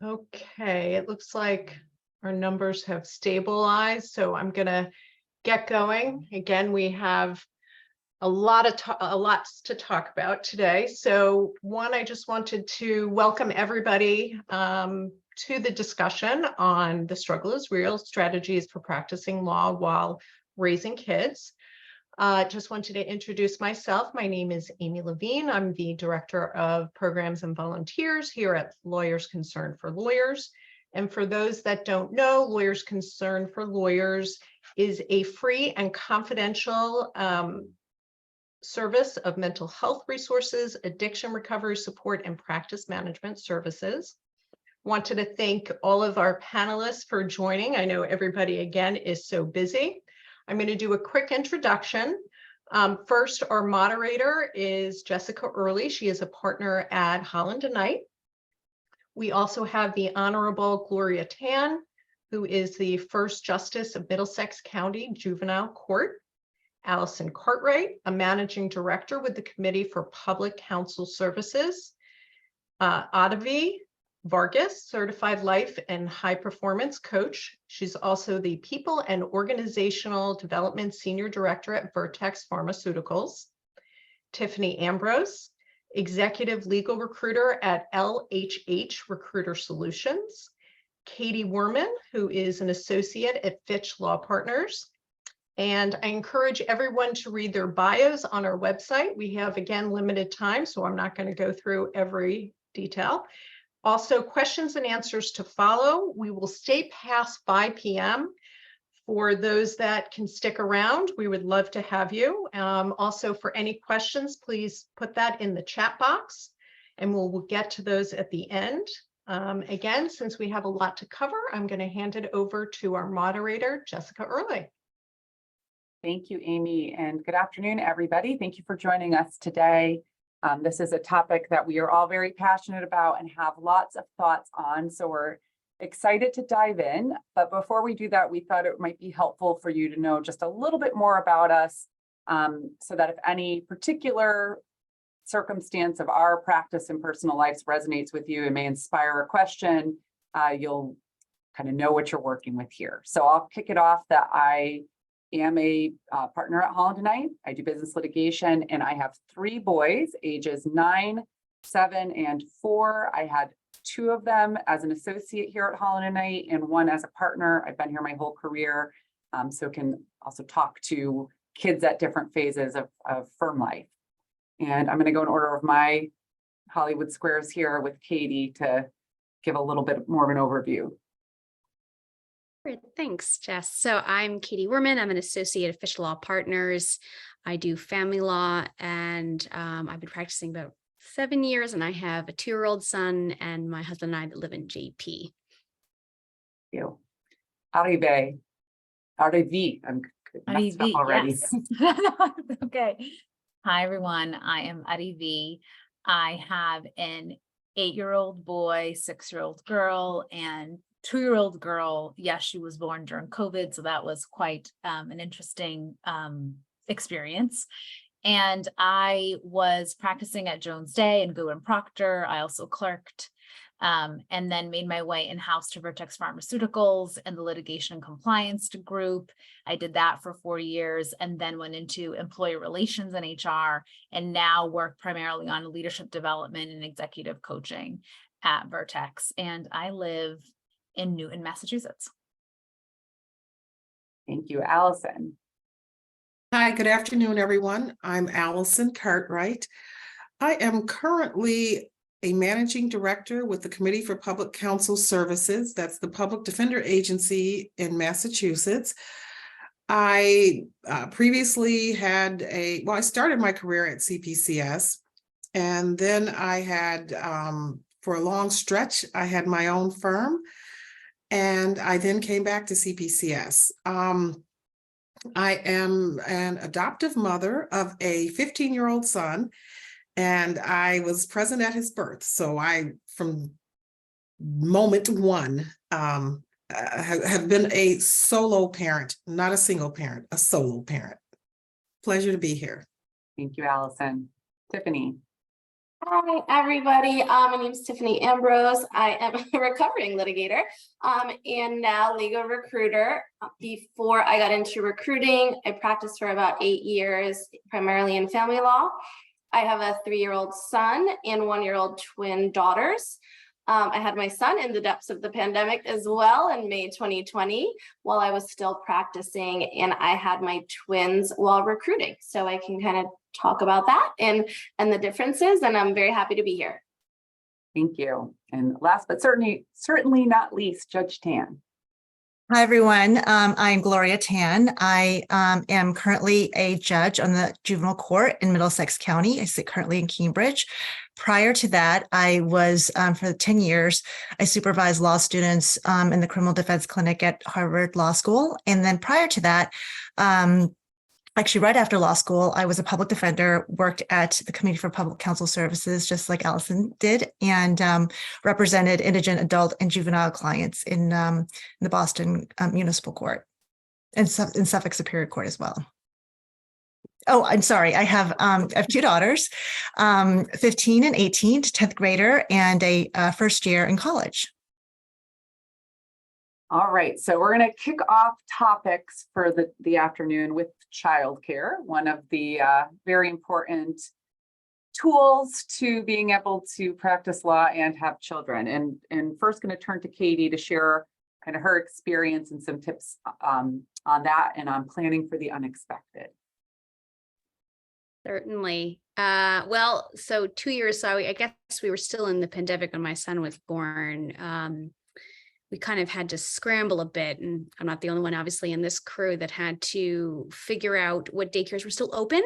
Okay, it looks like our numbers have stabilized, so I'm gonna get going. Again, we have a lots to talk about today. So one, I just wanted to welcome everybody to the discussion on The Struggle is Real: Strategies for Practicing Law While Raising Kids. Just wanted to introduce myself. My name is Amy Levine. I'm the Director of Programs and Volunteers here at Lawyers Concerned for Lawyers. And for those that don't know, Lawyers Concerned for Lawyers is a free and confidential service of mental health resources, addiction recovery support, and practice management services. Wanted to thank all of our panelists for joining. I know everybody, again, is so busy. I'm going to do a quick introduction. First, our moderator is Jessica Early. She is a partner at Holland & Knight. We also have the Honorable Gloria Tan, who is the first Justice of Middlesex County Juvenile Court. Allison Cartwright, a managing director with the Committee for Public Counsel Services. Adavi Vargas, certified life and high performance coach. She's also the People and Organizational Development Senior Director at Vertex Pharmaceuticals. Tiffany Ambrose, executive legal recruiter at LHH Recruiter Solutions. Katie Werman, who is an associate at Fitch Law Partners. And I encourage everyone to read their bios on our website. We have, again, limited time, so I'm not going to go through every detail. Also, questions and answers to follow. We will stay past 5 p.m. For those that can stick around, we would love to have you. Also, for any questions, please put that in the chat box, and we'll get to those at the end. Again, since we have a lot to cover, I'm going to hand it over to our moderator, Jessica Early. Thank you, Amy, and good afternoon, everybody. Thank you for joining us today. This is a topic that we are all very passionate about and have lots of thoughts on, so we're excited to dive in. But before we do that, we thought it might be helpful for you to know just a little bit more about us, so that if any particular circumstance of our practice and personal lives resonates with you and may inspire a question, you'll kind of know what you're working with here. So I'll kick it off that I am a partner at Holland & Knight. I do business litigation, and I have 3 boys, ages 9, 7, and 4. I had 2 of them as an associate here at Holland & Knight and 1 as a partner. I've been here my whole career, so can also talk to kids at different phases of firm life. And I'm going to go in order of my Hollywood squares here with Katie to give a little bit more of an overview. Great, thanks, Jess. So I'm Katie Werman. I'm an associate at Fitch Law Partners. I do family law, and I've been practicing about 7 years, and I have a 2-year-old son and my husband and I that live in JP. Thank you. Arrive. I'm messed up already. Yes. Okay. Hi, everyone. I am Arrive. I have an 8-year-old boy, 6-year-old girl, and 2-year-old girl. Yes, she was born during COVID, so that was quite an interesting experience. And I was practicing at Jones Day and Goodwin Proctor. I also clerked, and then made my way in-house to Vertex Pharmaceuticals and the litigation and compliance group. I did that for 4 years and then went into employee relations and HR, and now work primarily on leadership development and executive coaching at Vertex. And I live in Newton, Massachusetts. Thank you, Allison. Hi, good afternoon, everyone. I'm Allison Cartwright. I am currently a managing director with the Committee for Public Counsel Services. That's the public defender agency in Massachusetts. I previously had I started my career at CPCS, and then I had, for a long stretch, I had my own firm, and I then came back to CPCS. I am an adoptive mother of a 15-year-old son, and I was present at his birth. So I, from moment one, have been a solo parent, not a single parent, a solo parent. Pleasure to be here. Thank you, Allison. Tiffany. Hi, everybody. My name is Tiffany Ambrose. I am a recovering litigator and now legal recruiter. Before I got into recruiting, I practiced for about 8 years, primarily in family law. I have a 3-year-old son and 1-year-old twin daughters. I had my son in the depths of the pandemic as well in May 2020 while I was still practicing, and I had my twins while recruiting. So I can kind of talk about that and the differences, and I'm very happy to be here. Thank you. And last but certainly not least, Judge Tan. Hi, everyone. I'm Gloria Tan. I am currently a judge on the juvenile court in Middlesex County. I sit currently in Cambridge. Prior to that, I was, for 10 years, I supervised law students in the criminal defense clinic at Harvard Law School. And then prior to that, actually, right after law school, I was a public defender, worked at the Committee for Public Counsel Services, just like Allison did, and represented indigent adult and juvenile clients in the Boston Municipal Court and in Suffolk Superior Court as well. Oh, I'm sorry. I have 2 daughters, 15 and 18, 10th grader, and a first year in college. All right, so we're going to kick off topics for the afternoon with childcare, one of the very important tools to being able to practice law and have children. And first going to turn to Katie to share kind of her experience and some tips on that and on planning for the unexpected. Certainly. Well, so 2 years, so I guess we were still in the pandemic when my son was born. We kind of had to scramble a bit, and I'm not the only one, obviously, in this crew that had to figure out what daycares were still open,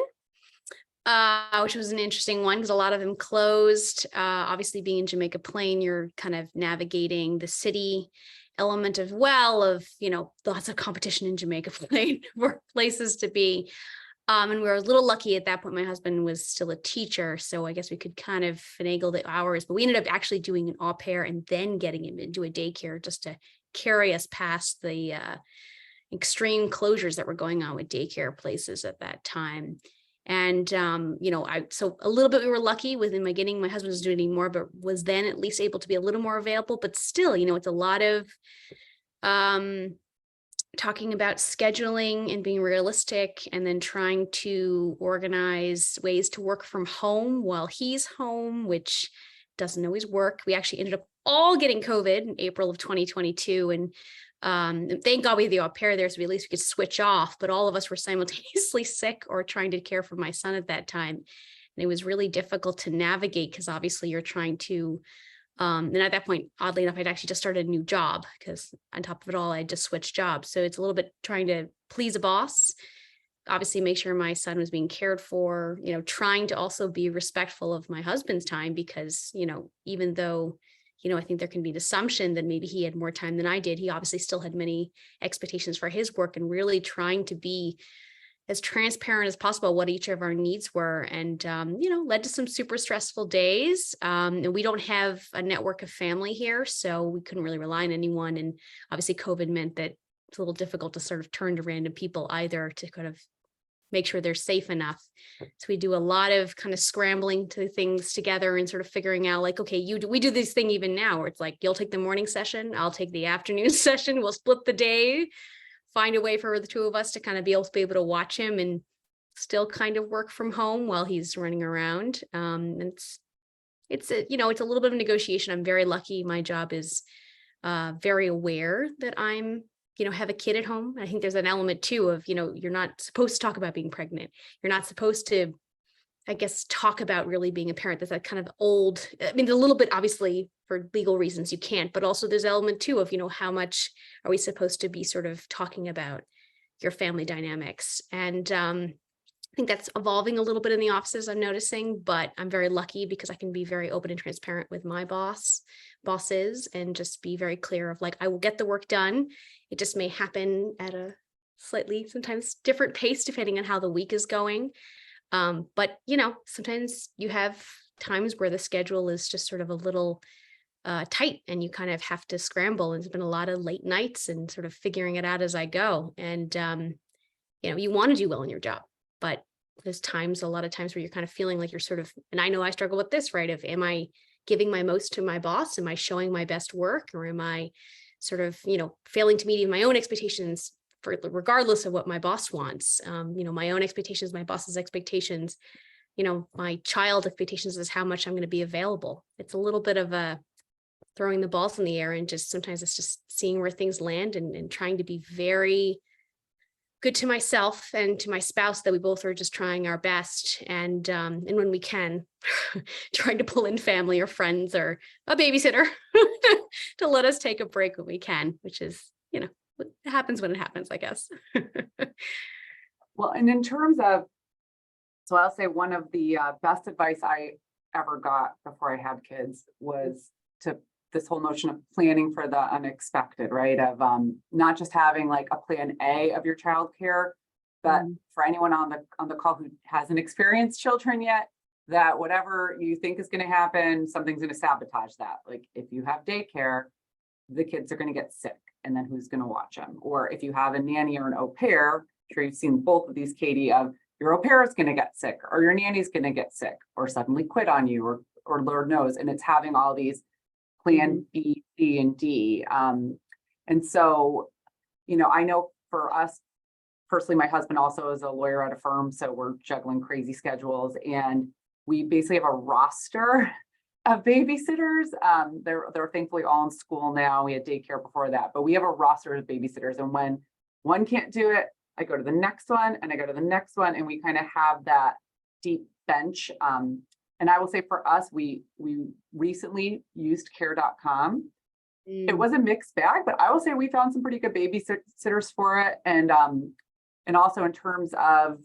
which was an interesting one because a lot of them closed. Obviously, being in Jamaica Plain, you're kind of navigating the city element of lots of competition in Jamaica Plain for places to be. And we were a little lucky at that point. My husband was still a teacher, so I guess we could kind of finagle the hours, but we ended up actually doing an au pair and then getting him into a daycare just to carry us past the extreme closures that were going on with daycare places at that time. And, so a little bit we were lucky within my getting, my husband was doing more, but was then at least able to be a little more available, but still, it's a lot of, talking about scheduling and being realistic, and then trying to organize ways to work from home while he's home, which doesn't always work. We actually ended up all getting COVID in April of 2022. And thank God we had the au pair there, so at least we could switch off, but all of us were simultaneously sick or trying to care for my son at that time. And it was really difficult to navigate because obviously you're trying to and at that point, oddly enough, I'd actually just started a new job because on top of it all, I just switched jobs. So it's a little bit trying to please a boss, obviously make sure my son was being cared for, trying to also be respectful of my husband's time because, even though, I think there can be an assumption that maybe he had more time than I did, he obviously still had many expectations for his work, and really trying to be as transparent as possible what each of our needs were, and led to some super stressful days. And we don't have a network of family here, so we couldn't really rely on anyone. And obviously COVID meant that it's a little difficult to sort of turn to random people either to kind of make sure they're safe enough. So we do a lot of kind of scrambling to things together and sort of figuring out like, okay, we do this thing even now where it's like, you'll take the morning session, I'll take the afternoon session, we'll split the day, find a way for the 2 of us to kind of be able to watch him and still kind of work from home while he's running around. And it's a little bit of negotiation. I'm very lucky. My job is very aware that I'm, have a kid at home. I think there's an element too of, you're not supposed to talk about being pregnant. You're not supposed to, I guess, talk about really being a parent. That's that kind of old, a little bit, obviously, for legal reasons you can't, but also there's element too of, how much are we supposed to be sort of talking about your family dynamics? And I think that's evolving a little bit in the offices, I'm noticing, but I'm very lucky because I can be very open and transparent with my bosses, and just be very clear of like, I will get the work done. It just may happen at a slightly sometimes different pace depending on how the week is going. But, sometimes you have times where the schedule is just sort of a little tight and you kind of have to scramble. And there's been a lot of late nights and sort of figuring it out as I go. And, you want to do well in your job, but there's times, a lot of times where you're kind of feeling like you're sort of, and I know I struggle with this, right? Of, am I giving my most to my boss? Am I showing my best work? Or am I sort of, failing to meet even my own expectations for regardless of what my boss wants? My own expectations, my boss's expectations, my child expectations is how much I'm going to be available. It's a little bit of a throwing the balls in the air, and just sometimes it's just seeing where things land and trying to be very good to myself and to my spouse, that we both are just trying our best. And when we can, trying to pull in family or friends or a babysitter to let us take a break when we can, which is, it happens when it happens, I guess. Well, and in terms of, so I'll say one of the best advice I ever got before I had kids was to this whole notion of planning for the unexpected, right? Of not just having like a plan A of your childcare, but for anyone on the call who hasn't experienced children yet, that whatever you think is going to happen, something's going to sabotage that. Like if you have daycare, the kids are going to get sick, and then who's going to watch them? Or if you have a nanny or an au pair, I'm sure you've seen both of these, Katie, of your au pair is going to get sick, or your nanny's going to get sick, or suddenly quit on you, or Lord knows. And it's having all these plan B, C, and D. And so, I know for us personally, my husband also is a lawyer at a firm, so we're juggling crazy schedules, and we basically have a roster of babysitters. They're thankfully all in school now. We had daycare before that, but we have a roster of babysitters, and when one can't do it, I go to the next one, and I go to the next one, and we kind of have that deep bench. And I will say for us, we recently used care.com. It was a mixed bag, but I will say we found some pretty good babysitters for it. And also in terms of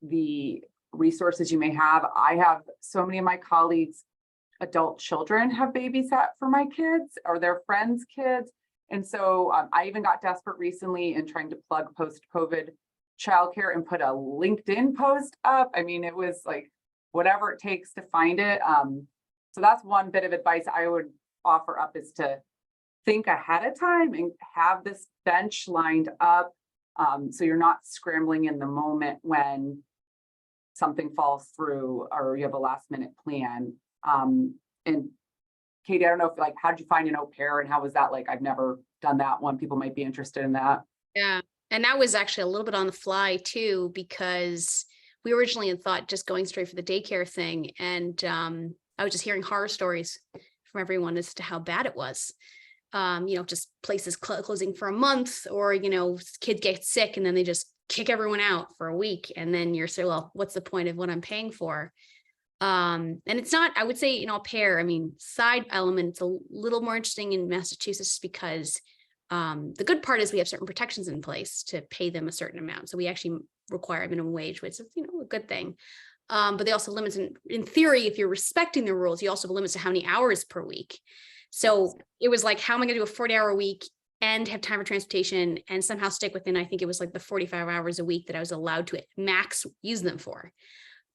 the resources you may have, I have so many of my colleagues, adult children have babysat for my kids or their friends' kids. And so I even got desperate recently in trying to plug post-COVID childcare and put a LinkedIn post up. I mean, it was like, whatever it takes to find it. So that's one bit of advice I would offer up, is to think ahead of time and have this bench lined up. So you're not scrambling in the moment when something falls through or you have a last minute plan. And Katie, I don't know if how did you find an au pair, and how was that like? I've never done that one. People might be interested in that. Yeah. And that was actually a little bit on the fly too, because we originally had thought just going straight for the daycare thing. And I was just hearing horror stories from everyone as to how bad it was. Just places closing for a month, or, kids get sick and then they just kick everyone out for a week. And then you're saying, well, what's the point of what I'm paying for? And it's not, I would say, au pair, side element, it's a little more interesting in Massachusetts because the good part is we have certain protections in place to pay them a certain amount. So we actually require a minimum wage, which is, a good thing. But they also limits, in theory, if you're respecting the rules, you also have limits to how many hours per week. So it was like, how am I going to do a 40-hour week and have time for transportation and somehow stick within, I think it was like the 45 hours a week that I was allowed to max use them for,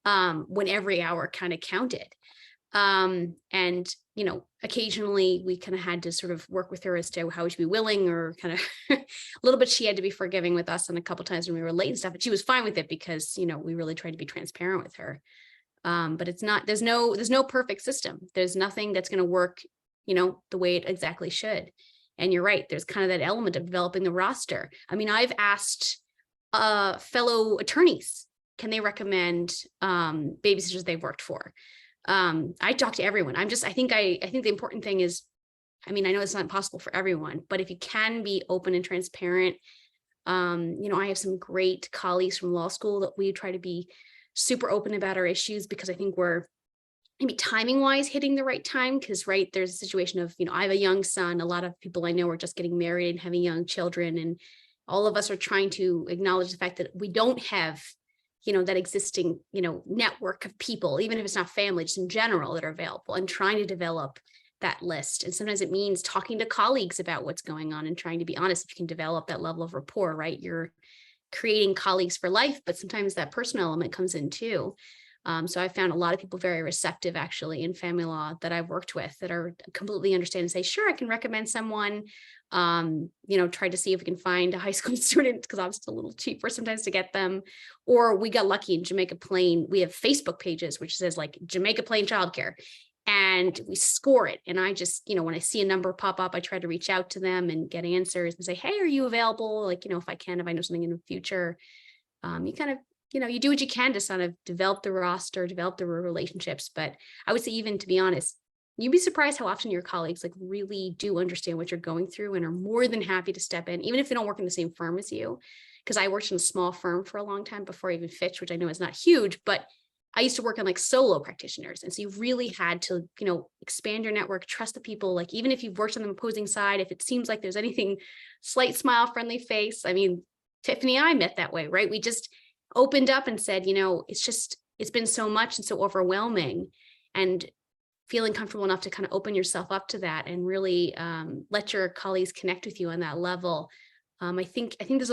when every hour kind of counted. And, occasionally we kind of had to sort of work with her as to how she'd be willing, or kind of a little bit, she had to be forgiving with us on a couple of times when we were late and stuff, and she was fine with it because, we really tried to be transparent with her. But it's not, there's no perfect system. There's nothing that's going to work, the way it exactly should. And you're right. There's kind of that element of developing the roster. I've asked fellow attorneys, can they recommend babysitters they've worked for? I talk to everyone. I think the important thing is, I know it's not possible for everyone, but if you can be open and transparent, I have some great colleagues from law school that we try to be super open about our issues, because I think we're maybe timing wise hitting the right time. Because there's a situation of, I have a young son. A lot of people I know are just getting married and having young children. And all of us are trying to acknowledge the fact that we don't have, that existing, network of people, even if it's not family, just in general, that are available, and trying to develop that list. And sometimes it means talking to colleagues about what's going on and trying to be honest. If you can develop that level of rapport, right? You're creating colleagues for life, but sometimes that personal element comes in too. So I found a lot of people very receptive actually in family law that I've worked with that are completely understand and say, sure, I can recommend someone, try to see if we can find a high school student because I'm still a little cheaper sometimes to get them. Or we got lucky in Jamaica Plain. We have Facebook pages, which says like Jamaica Plain childcare, and we score it. And I just, when I see a number pop up, I try to reach out to them and get answers and say, hey, are you available? Like, if I know something in the future, you kind of, you do what you can to sort of develop the roster, develop the relationships. But I would say, even to be honest, you'd be surprised how often your colleagues like really do understand what you're going through and are more than happy to step in, even if they don't work in the same firm as you. Because I worked in a small firm for a long time before even Fitch, which I know is not huge, but I used to work on like solo practitioners. And so you really had to, expand your network, trust the people, like even if you've worked on the opposing side, if it seems like there's anything, slight smile, friendly face. I mean, Tiffany and I met that way, right? We just opened up and said, it's been so much and so overwhelming, and feeling comfortable enough to kind of open yourself up to that and really let your colleagues connect with you on that level. I think there's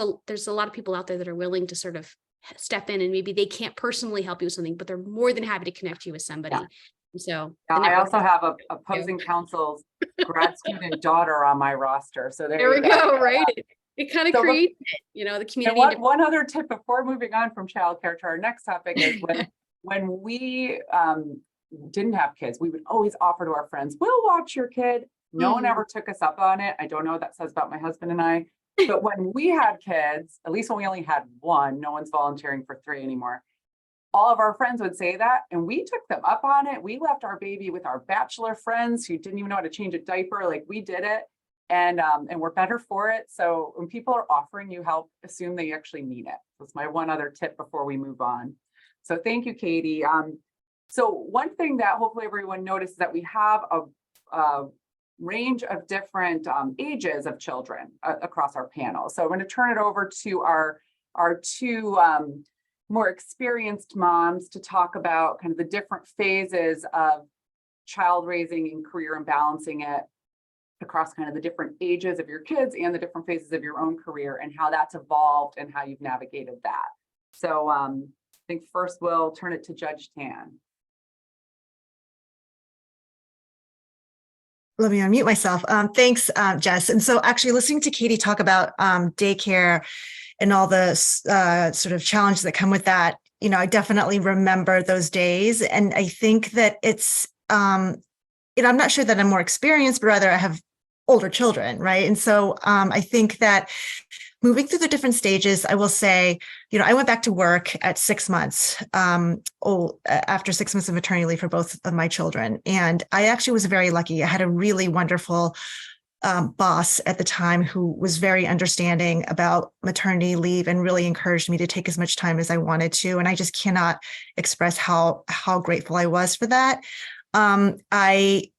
a lot of people out there that are willing to sort of step in, and maybe they can't personally help you with something, but they're more than happy to connect you with somebody. Yeah. So I also have a opposing counsel's grad student daughter on my roster. So there we you go, right? It kind of So creates, the And community. one other tip before moving on from childcare to our next topic is when we didn't have kids, we would always offer to our friends, we'll watch your kid. No one ever took us up on it. I don't know what that says about my husband and I. But when we had kids, at least when we only had one, no one's volunteering for 3 anymore. All of our friends would say that, and we took them up on it. We left our baby with our bachelor friends who didn't even know how to change a diaper. Like, we did it, and we're better for it. So when people are offering you help, assume they actually need it. That's my one other tip before we move on. So thank you, Katie. So one thing that hopefully everyone noticed is that we have a range of different ages of children across our panel. So I'm going to turn it over to our two more experienced moms to talk about kind of the different phases of child raising and career and balancing it across kind of the different ages of your kids and the different phases of your own career and how that's evolved and how you've navigated that. So I think first we'll turn it to Judge Tan. Let me unmute myself. Thanks, Jess. And so actually listening to Katie talk about daycare and all the sort of challenges that come with that, I definitely remember those days. And I think that it's, I'm not sure that I'm more experienced, but rather I have older children, right? And so I think that moving through the different stages, I will say, I went back to work at 6 months, after 6 months of maternity leave for both of my children. And I actually was very lucky. I had a really wonderful boss at the time who was very understanding about maternity leave and really encouraged me to take as much time as I wanted to. And I just cannot express how grateful I was for that. I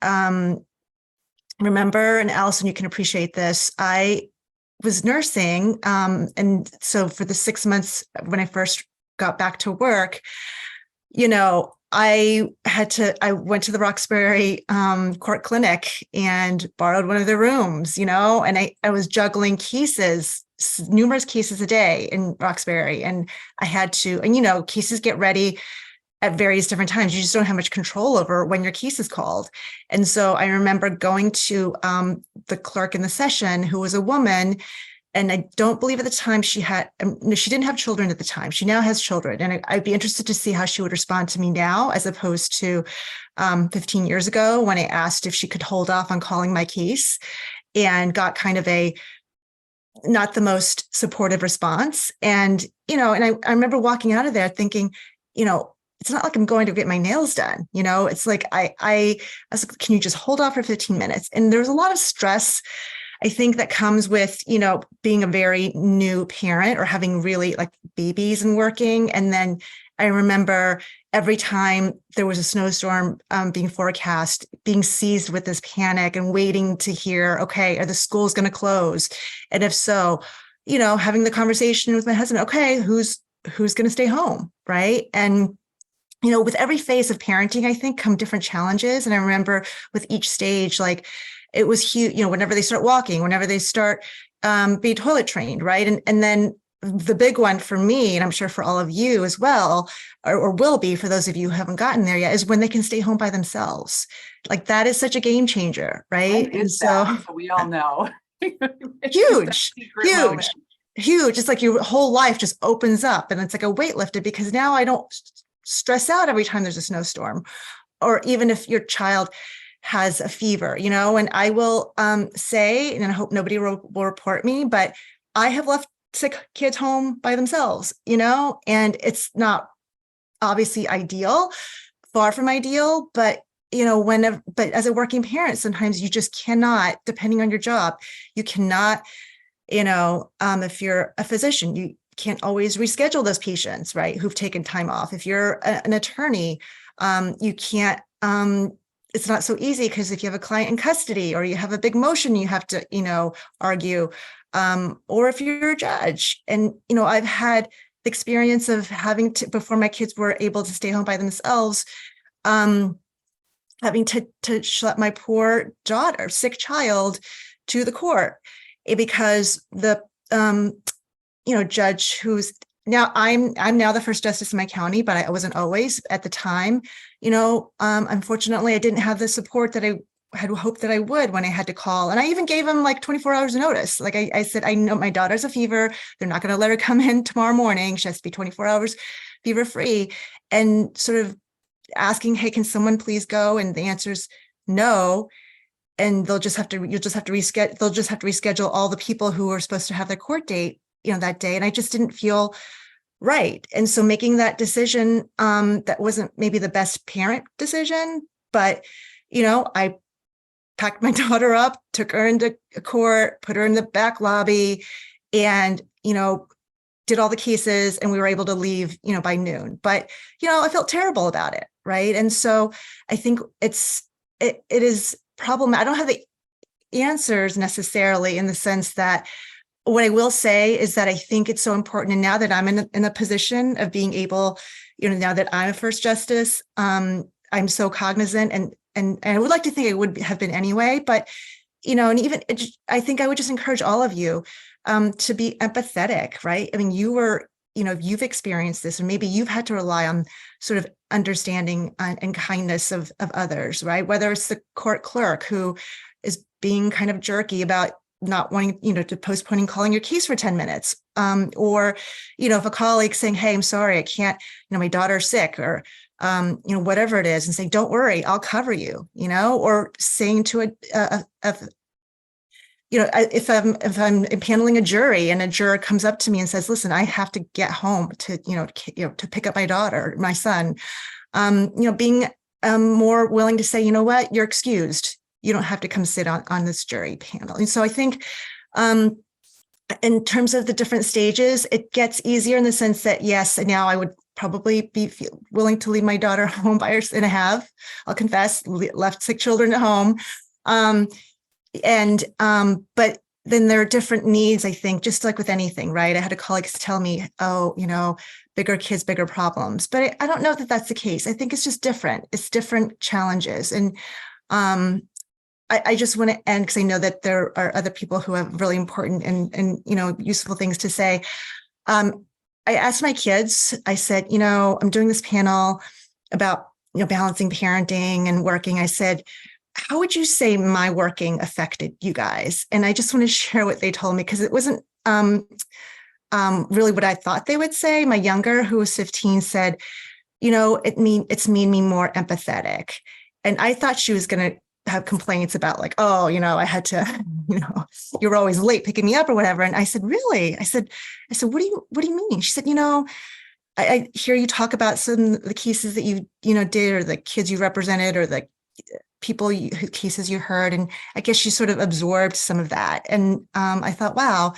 remember, and Allison, you can appreciate this, I was nursing. And so for the 6 months when I first got back to work, I went to the Roxbury Court Clinic and borrowed one of the rooms, and I was juggling numerous cases a day in Roxbury. And I had to, and cases get ready at various different times. You just don't have much control over when your case is called. And so I remember going to the clerk in the session, who was a woman, and I don't believe at the time she didn't have children at the time. She now has children. And I'd be interested to see how she would respond to me now, as opposed to 15 years ago when I asked if she could hold off on calling my case, and got kind of a not the most supportive response. And, and I remember walking out of there thinking, it's not like I'm going to get my nails done. It's like, I was like, can you just hold off for 15 minutes? And there's a lot of stress, I think, that comes with, being a very new parent or having really like babies and working. And then I remember every time there was a snowstorm being forecast, being seized with this panic and waiting to hear, okay, are the schools going to close? And if so, having the conversation with my husband, okay, who's going to stay home, right? And with every phase of parenting, I think, come different challenges. And I remember with each stage, like, it was huge, whenever they start walking, whenever they start being toilet trained, right? And then the big one for me, and I'm sure for all of you as well, or will be for those of you who haven't gotten there yet, is when they can stay home by themselves. Like that is such a game changer, right? When is that? So we all know. It's that Huge, secret moment. huge. It's like your whole life just opens up and it's like a weight lifted, because now I don't stress out every time there's a snowstorm, or even if your child has a fever, you know. And I will say, and I hope nobody will report me, but I have left sick kids home by themselves, you know, and it's not obviously ideal, far from ideal, but you know, but as a working parent, sometimes you just cannot, depending on your job, you cannot, you know, if you're a physician, you can't always reschedule those patients, right, who've taken time off. If you're an attorney, you can't, it's not so easy, because if you have a client in custody or you have a big motion you have to, you know, argue, or if you're a judge. And, you know, I've had the experience of having to, before my kids were able to stay home by themselves, having to schlep my poor daughter, sick child, to the court, because the, you know, judge who's now, I'm now the first justice in my county, but I wasn't always at the time. You know, unfortunately, I didn't have the support that I had hoped that I would when I had to call. And I even gave him like 24 hours of notice. Like I said, I know my daughter's a fever. They're not going to let her come in tomorrow morning. She has to be 24 hours fever free, and sort of asking, hey, can someone please go? And the answer is no. And you'll just have to reschedule all the people who are supposed to have their court date, you know, that day. And I just didn't feel right. And so making that decision, that wasn't maybe the best parent decision, but, you know, I packed my daughter up, took her into court, put her in the back lobby, and, you know, did all the cases, and we were able to leave, you know, by noon. But, you know, I felt terrible about it. Right. And so I think it is problematic. I don't have the answers necessarily, in the sense that what I will say is that I think it's so important. And now that I'm in a position of being able, you know, now that I'm a first justice, I'm so cognizant, and I would like to think I would have been anyway, but, you know, and even I think I would just encourage all of you to be empathetic, right? I mean, you've experienced this, or maybe you've had to rely on sort of understanding and kindness of others, right? Whether it's the court clerk who is being kind of jerky about not wanting, you know, to postponing calling your case for 10 minutes. Or, you know, if a colleague saying, hey, I'm sorry, I can't, you know, my daughter's sick, or, you know, whatever it is, and saying, don't worry, I'll cover you, you know, or saying to you know, if I'm handling a jury and a juror comes up to me and says, listen, I have to get home to, to pick up my daughter, my son, you know, being more willing to say, you know what, you're excused. You don't have to come sit on this jury panel. And so I think in terms of the different stages, it gets easier in the sense that, yes, now I would probably be willing to leave my daughter home by herself, and I have, I'll confess, left sick children at home. But then there are different needs, I think, just like with anything, right? I had a colleague tell me, oh, you know, bigger kids, bigger problems. But I don't know that that's the case. I think it's just different. It's different challenges. And I just want to end, because I know that there are other people who have really important and you know, useful things to say. I asked my kids, I said, you know, I'm doing this panel about, you know, balancing parenting and working. I said, how would you say my working affected you guys? And I just want to share what they told me, because it wasn't really what I thought they would say. My younger, who was 15, said, you know, it's made me more empathetic. And I thought she was going to have complaints about like, oh, you know, I had to, you know, you were always late picking me up or whatever. And I said, really? I said, what do you mean? She said, you know, I hear you talk about some of the cases that you did, or the kids you represented, or the people whose cases you heard. And I guess she sort of absorbed some of that. And I thought, wow,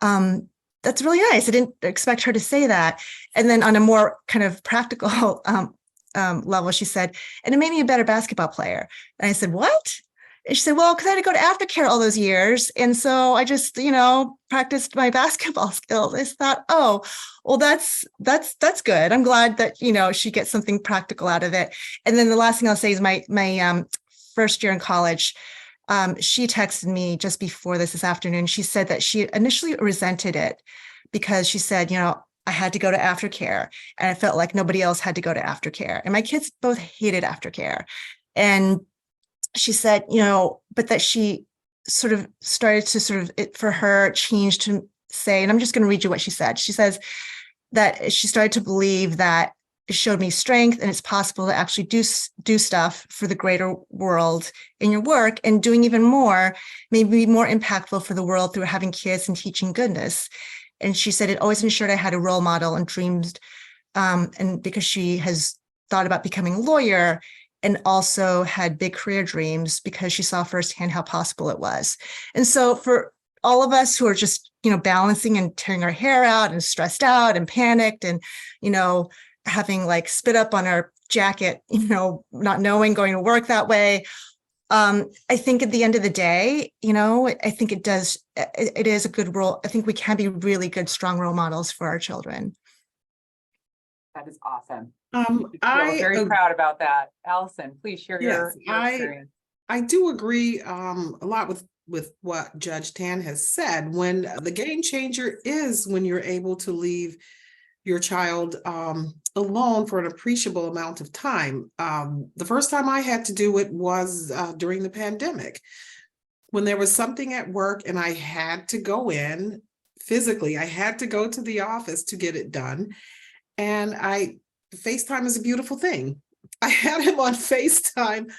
that's really nice. I didn't expect her to say that. And then on a more kind of practical level, she said, and it made me a better basketball player. And I said, what? And she said, well, because I had to go to aftercare all those years. And so I just, you know, practiced my basketball skills. I thought, oh, well, that's good. I'm glad that, you know, she gets something practical out of it. And then the last thing I'll say is my first year in college, she texted me just before this afternoon. She said that she initially resented it because she said, I had to go to aftercare and I felt like nobody else had to go to aftercare. And my kids both hated aftercare. And she said, but that she sort of started to for her change to say, and I'm just going to read you what she said. She says that she started to believe that it showed me strength and it's possible to actually do stuff for the greater world in your work, and doing even more, maybe more impactful for the world through having kids and teaching goodness. And she said it always ensured I had a role model and dreams, and because she has thought about becoming a lawyer and also had big career dreams because she saw firsthand how possible it was. And so for all of us who are just, balancing and tearing our hair out and stressed out and panicked and, having like spit up on our jacket, not knowing going to work that way. I think at the end of the day, I think it is a good role. I think we can be really good, strong role models for our children. That is awesome. I feel very proud about that. Allison, please share Yes, your experience. I do agree a lot with what Judge Tan has said. When the game changer is when you're able to leave your child alone for an appreciable amount of time. The first time I had to do it was during the pandemic, when there was something at work and I had to go in physically. I had to go to the office to get it done. And FaceTime is a beautiful thing. I had him on FaceTime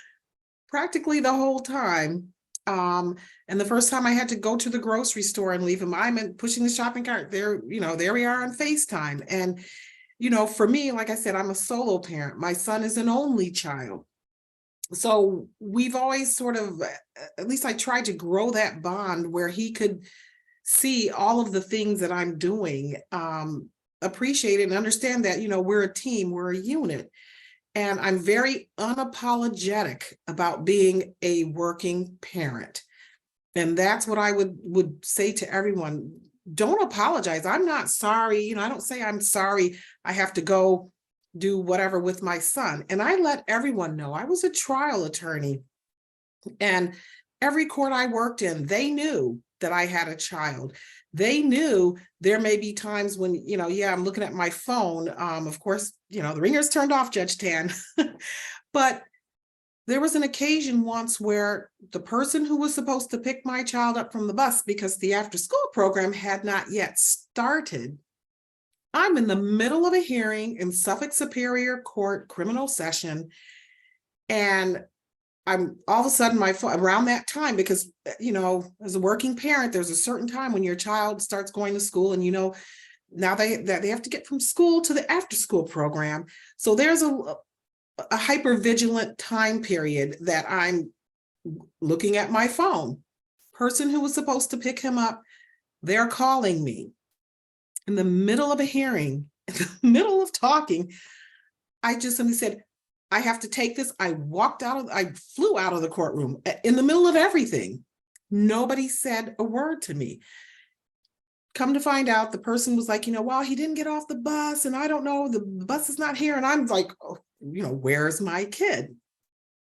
practically the whole time. And the first time I had to go to the grocery store and leave him, I'm pushing the shopping cart there, there we are on FaceTime. And, for me, like I said, I'm a solo parent. My son is an only child. So we've always sort of, at least I tried to grow that bond where he could see all of the things that I'm doing, appreciate it and understand that, we're a team, we're a unit. And I'm very unapologetic about being a working parent. And that's what I would say to everyone. Don't apologize. I'm not sorry. I don't say I'm sorry I have to go do whatever with my son. And I let everyone know I was a trial attorney. And every court I worked in, they knew that I had a child. They knew there may be times when, I'm looking at my phone. Of course, the ringer's turned off, Judge Tan. But there was an occasion once where the person who was supposed to pick my child up from the bus, because the after-school program had not yet started, I'm in the middle of a hearing in Suffolk Superior Court criminal session. And I'm all of a sudden my phone around that time, because, as a working parent, there's a certain time when your child starts going to school and, now they have to get from school to the after school program. So there's a hyper vigilant time period that I'm looking at my phone. Person who was supposed to pick him up, they're calling me in the middle of a hearing, in the middle of talking. I just simply said, I have to take this. I flew out of the courtroom in the middle of everything. Nobody said a word to me. Come to find out, the person was like, well, he didn't get off the bus and I don't know, the bus is not here. And I'm like, oh, where's my kid?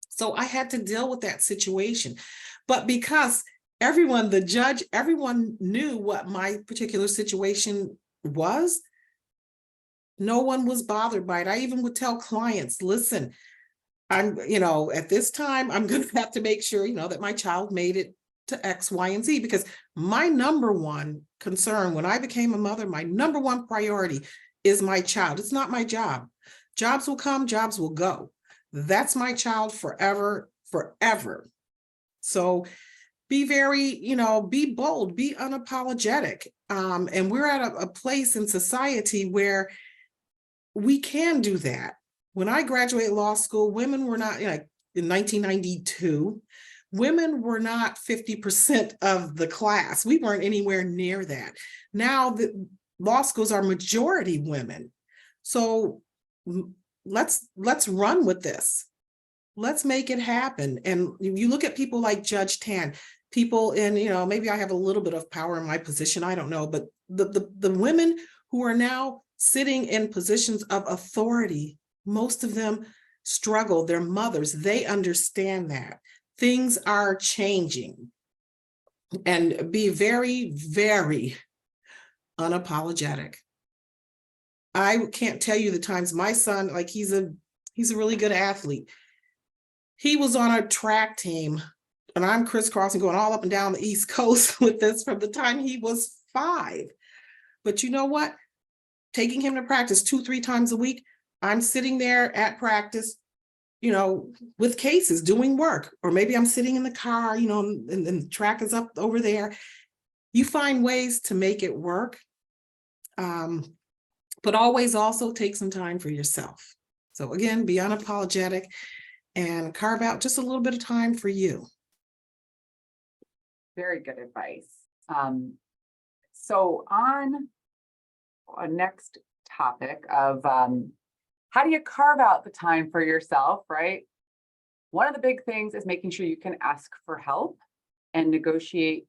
So I had to deal with that situation. But because the judge, everyone knew what my particular situation was, no one was bothered by it. I even would tell clients, listen, I'm, at this time, I'm going to have to make sure, that my child made it to X, Y, and Z, because my number one concern when I became a mother, my number one priority is my child. It's not my job. Jobs will come, jobs will go. That's my child forever, forever. So be very, be bold, be unapologetic. And we're at a place in society where we can do that. When I graduated law school, women were not, in 1992, women were not 50% of the class. We weren't anywhere near that. Now the law schools are majority women. So let's run with this. Let's make it happen. And you look at people like Judge Tan, people in, maybe I have a little bit of power in my position, I don't know, but the women who are now sitting in positions of authority, most of them struggle. They're mothers. They understand that things are changing. And be very, very unapologetic. I can't tell you the times my son, like he's a really good athlete. He was on a track team and I'm crisscrossing going all up and down the East Coast with this from the time he was 5. But you know what? Taking him to practice 2-3 times a week, I'm sitting there at practice, you know, with cases doing work, or maybe I'm sitting in the car, you know, and the track is up over there. You find ways to make it work, but always also take some time for yourself. So again, be unapologetic and carve out just a little bit of time for you. Very good advice. So on a next topic of how do you carve out the time for yourself, right? One of the big things is making sure you can ask for help and negotiate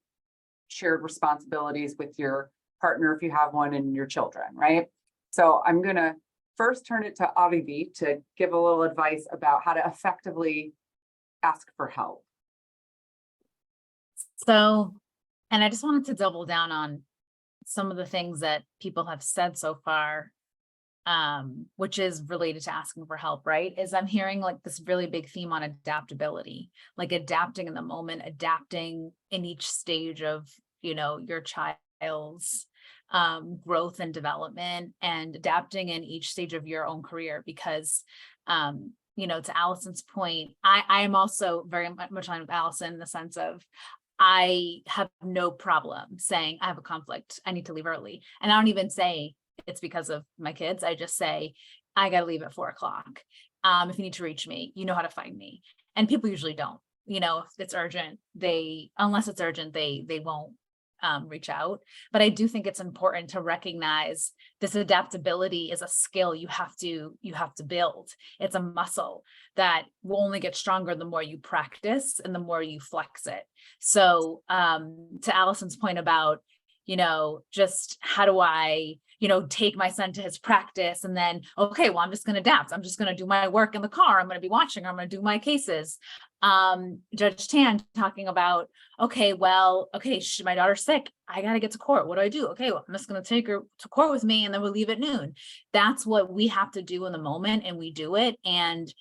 shared responsibilities with your partner if you have one and your children, right? So I'm going to first turn it to Avivi to give a little advice about how to effectively ask for help. So, and I just wanted to double down on some of the things that people have said so far, which is related to asking for help, right? Is I'm hearing like this really big theme on adaptability, like adapting in the moment, adapting in each stage of, you know, your child's growth and development, and adapting in each stage of your own career. Because, you know, to Allison's point, I am also very much aligned with Allison in the sense of, I have no problem saying I have a conflict, I need to leave early. And I don't even say it's because of my kids. I just say, I got to leave at 4 o'clock. If you need to reach me, you know how to find me. And people usually don't, you know, if it's urgent, unless it's urgent, they won't reach out. But I do think it's important to recognize this adaptability is a skill you have to build. It's a muscle that will only get stronger the more you practice and the more you flex it. So to Allison's point about, you know, just how do I, you know, take my son to his practice and then, okay, well, I'm just going to adapt. I'm just going to do my work in the car. I'm going to be watching, I'm going to do my cases. Judge Tan talking about, okay, well, okay, my daughter's sick. I got to get to court. What do I do? Okay, well, I'm just going to take her to court with me and then we'll leave at noon. That's what we have to do in the moment, and we do it. And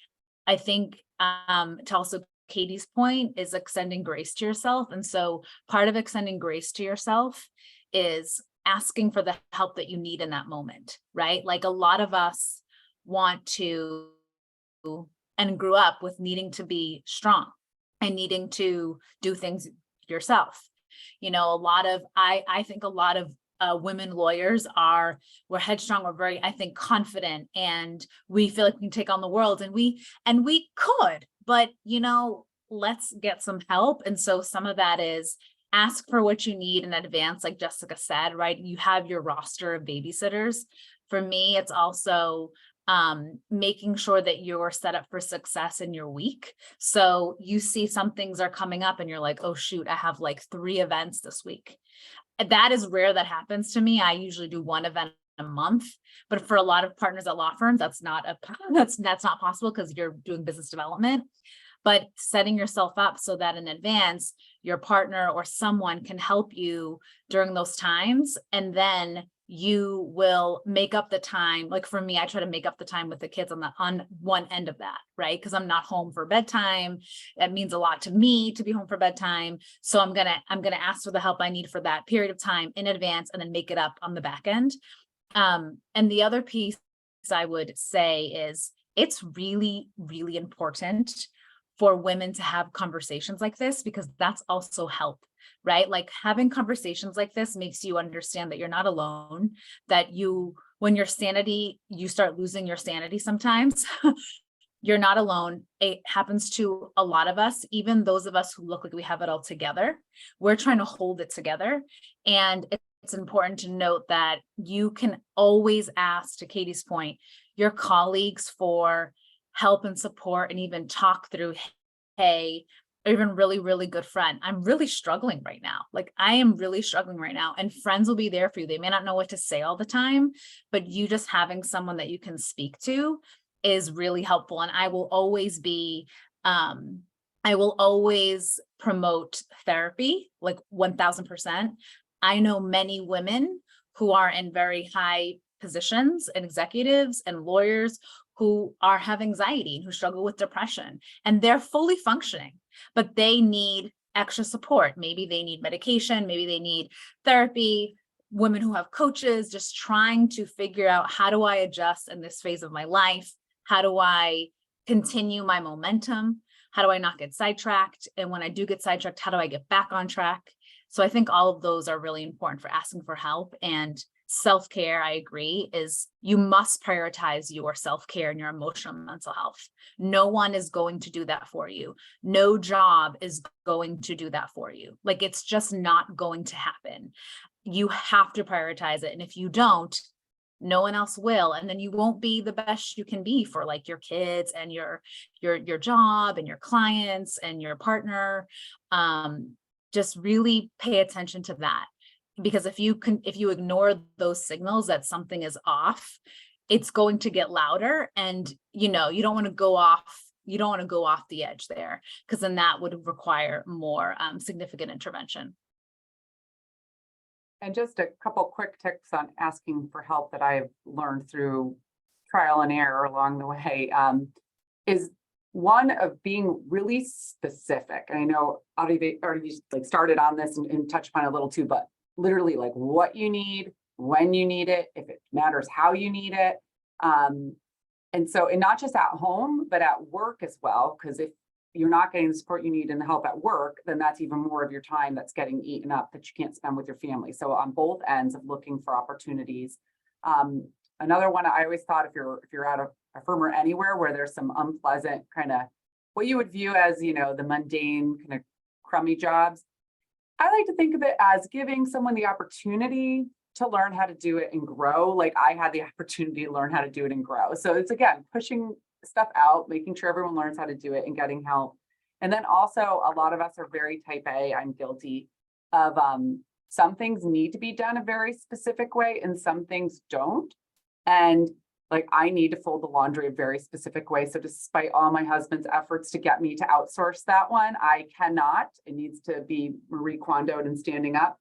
I think to also Katie's point is extending grace to yourself. And so part of extending grace to yourself is asking for the help that you need in that moment, right? Like a lot of us want to and grew up with needing to be strong and needing to do things yourself. You know, I think a lot of women lawyers we're headstrong, we're very, I think, confident, and we feel like we can take on the world, and we could, but you know, let's get some help. And so some of that is ask for what you need in advance, like Jessica said, right? You have your roster of babysitters. For me, it's also making sure that you're set up for success in your week. So you see some things are coming up and you're like, oh shoot, I have like 3 events this week. That is rare that happens to me. I usually do 1 event a month, but for a lot of partners at law firms, that's not possible because you're doing business development. But setting yourself up so that in advance, your partner or someone can help you during those times, and then you will make up the time. Like for me, I try to make up the time with the kids on one end of that, right? Because I'm not home for bedtime. That means a lot to me to be home for bedtime. So I'm gonna ask for the help I need for that period of time in advance, and then make it up on the back end. And the other piece I would say is it's really, really important for women to have conversations like this, because that's also help, right? Like having conversations like this makes you understand that you're not alone, that when you start losing your sanity sometimes, you're not alone. It happens to a lot of us, even those of us who look like we have it all together. We're trying to hold it together. And it's important to note that you can always ask, to Katie's point, your colleagues for help and support, and even talk through, hey, or even really, really good friend, I'm really struggling right now. Like I am really struggling right now, and friends will be there for you. They may not know what to say all the time, but you just having someone that you can speak to is really helpful. And I will always promote therapy, like 1000%. I know many women who are in very high positions and executives and lawyers who have anxiety and who struggle with depression, and they're fully functioning, but they need extra support. Maybe they need medication, maybe they need therapy. Women who have coaches, just trying to figure out, how do I adjust in this phase of my life? How do I continue my momentum? How do I not get sidetracked? And when I do get sidetracked, how do I get back on track? So I think all of those are really important for asking for help. And self-care, I agree, is you must prioritize your self-care and your emotional and mental health. No one is going to do that for you. No job is going to do that for you. Like, it's just not going to happen. You have to prioritize it. And if you don't, no one else will. And then you won't be the best you can be for like your kids and your job and your clients and your partner. Just really pay attention to that. Because if you ignore those signals that something is off, it's going to get louder. And you don't want to go off the edge there, because then that would require more significant intervention. And just a couple quick tips on asking for help that I've learned through trial and error along the way, is one of being really specific. And I know already like started on this and touched upon it a little too, but literally like what you need, when you need it, if it matters how you need it. And not just at home, but at work as well, because if you're not getting the support you need and the help at work, then that's even more of your time that's getting eaten up that you can't spend with your family. So on both ends of looking for opportunities. Another one I always thought, if you're at a firm or anywhere where there's some unpleasant kind of what you would view as, the mundane kind of crummy jobs, I like to think of it as giving someone the opportunity to learn how to do it and grow. Like I had the opportunity to learn how to do it and grow. So it's, again, pushing stuff out, making sure everyone learns how to do it and getting help. And then also, a lot of us are very type A, I'm guilty of some things need to be done a very specific way and some things don't. And like, I need to fold the laundry a very specific way. So despite all my husband's efforts to get me to outsource that one, I cannot. It needs to be Marie Kondoed and standing up.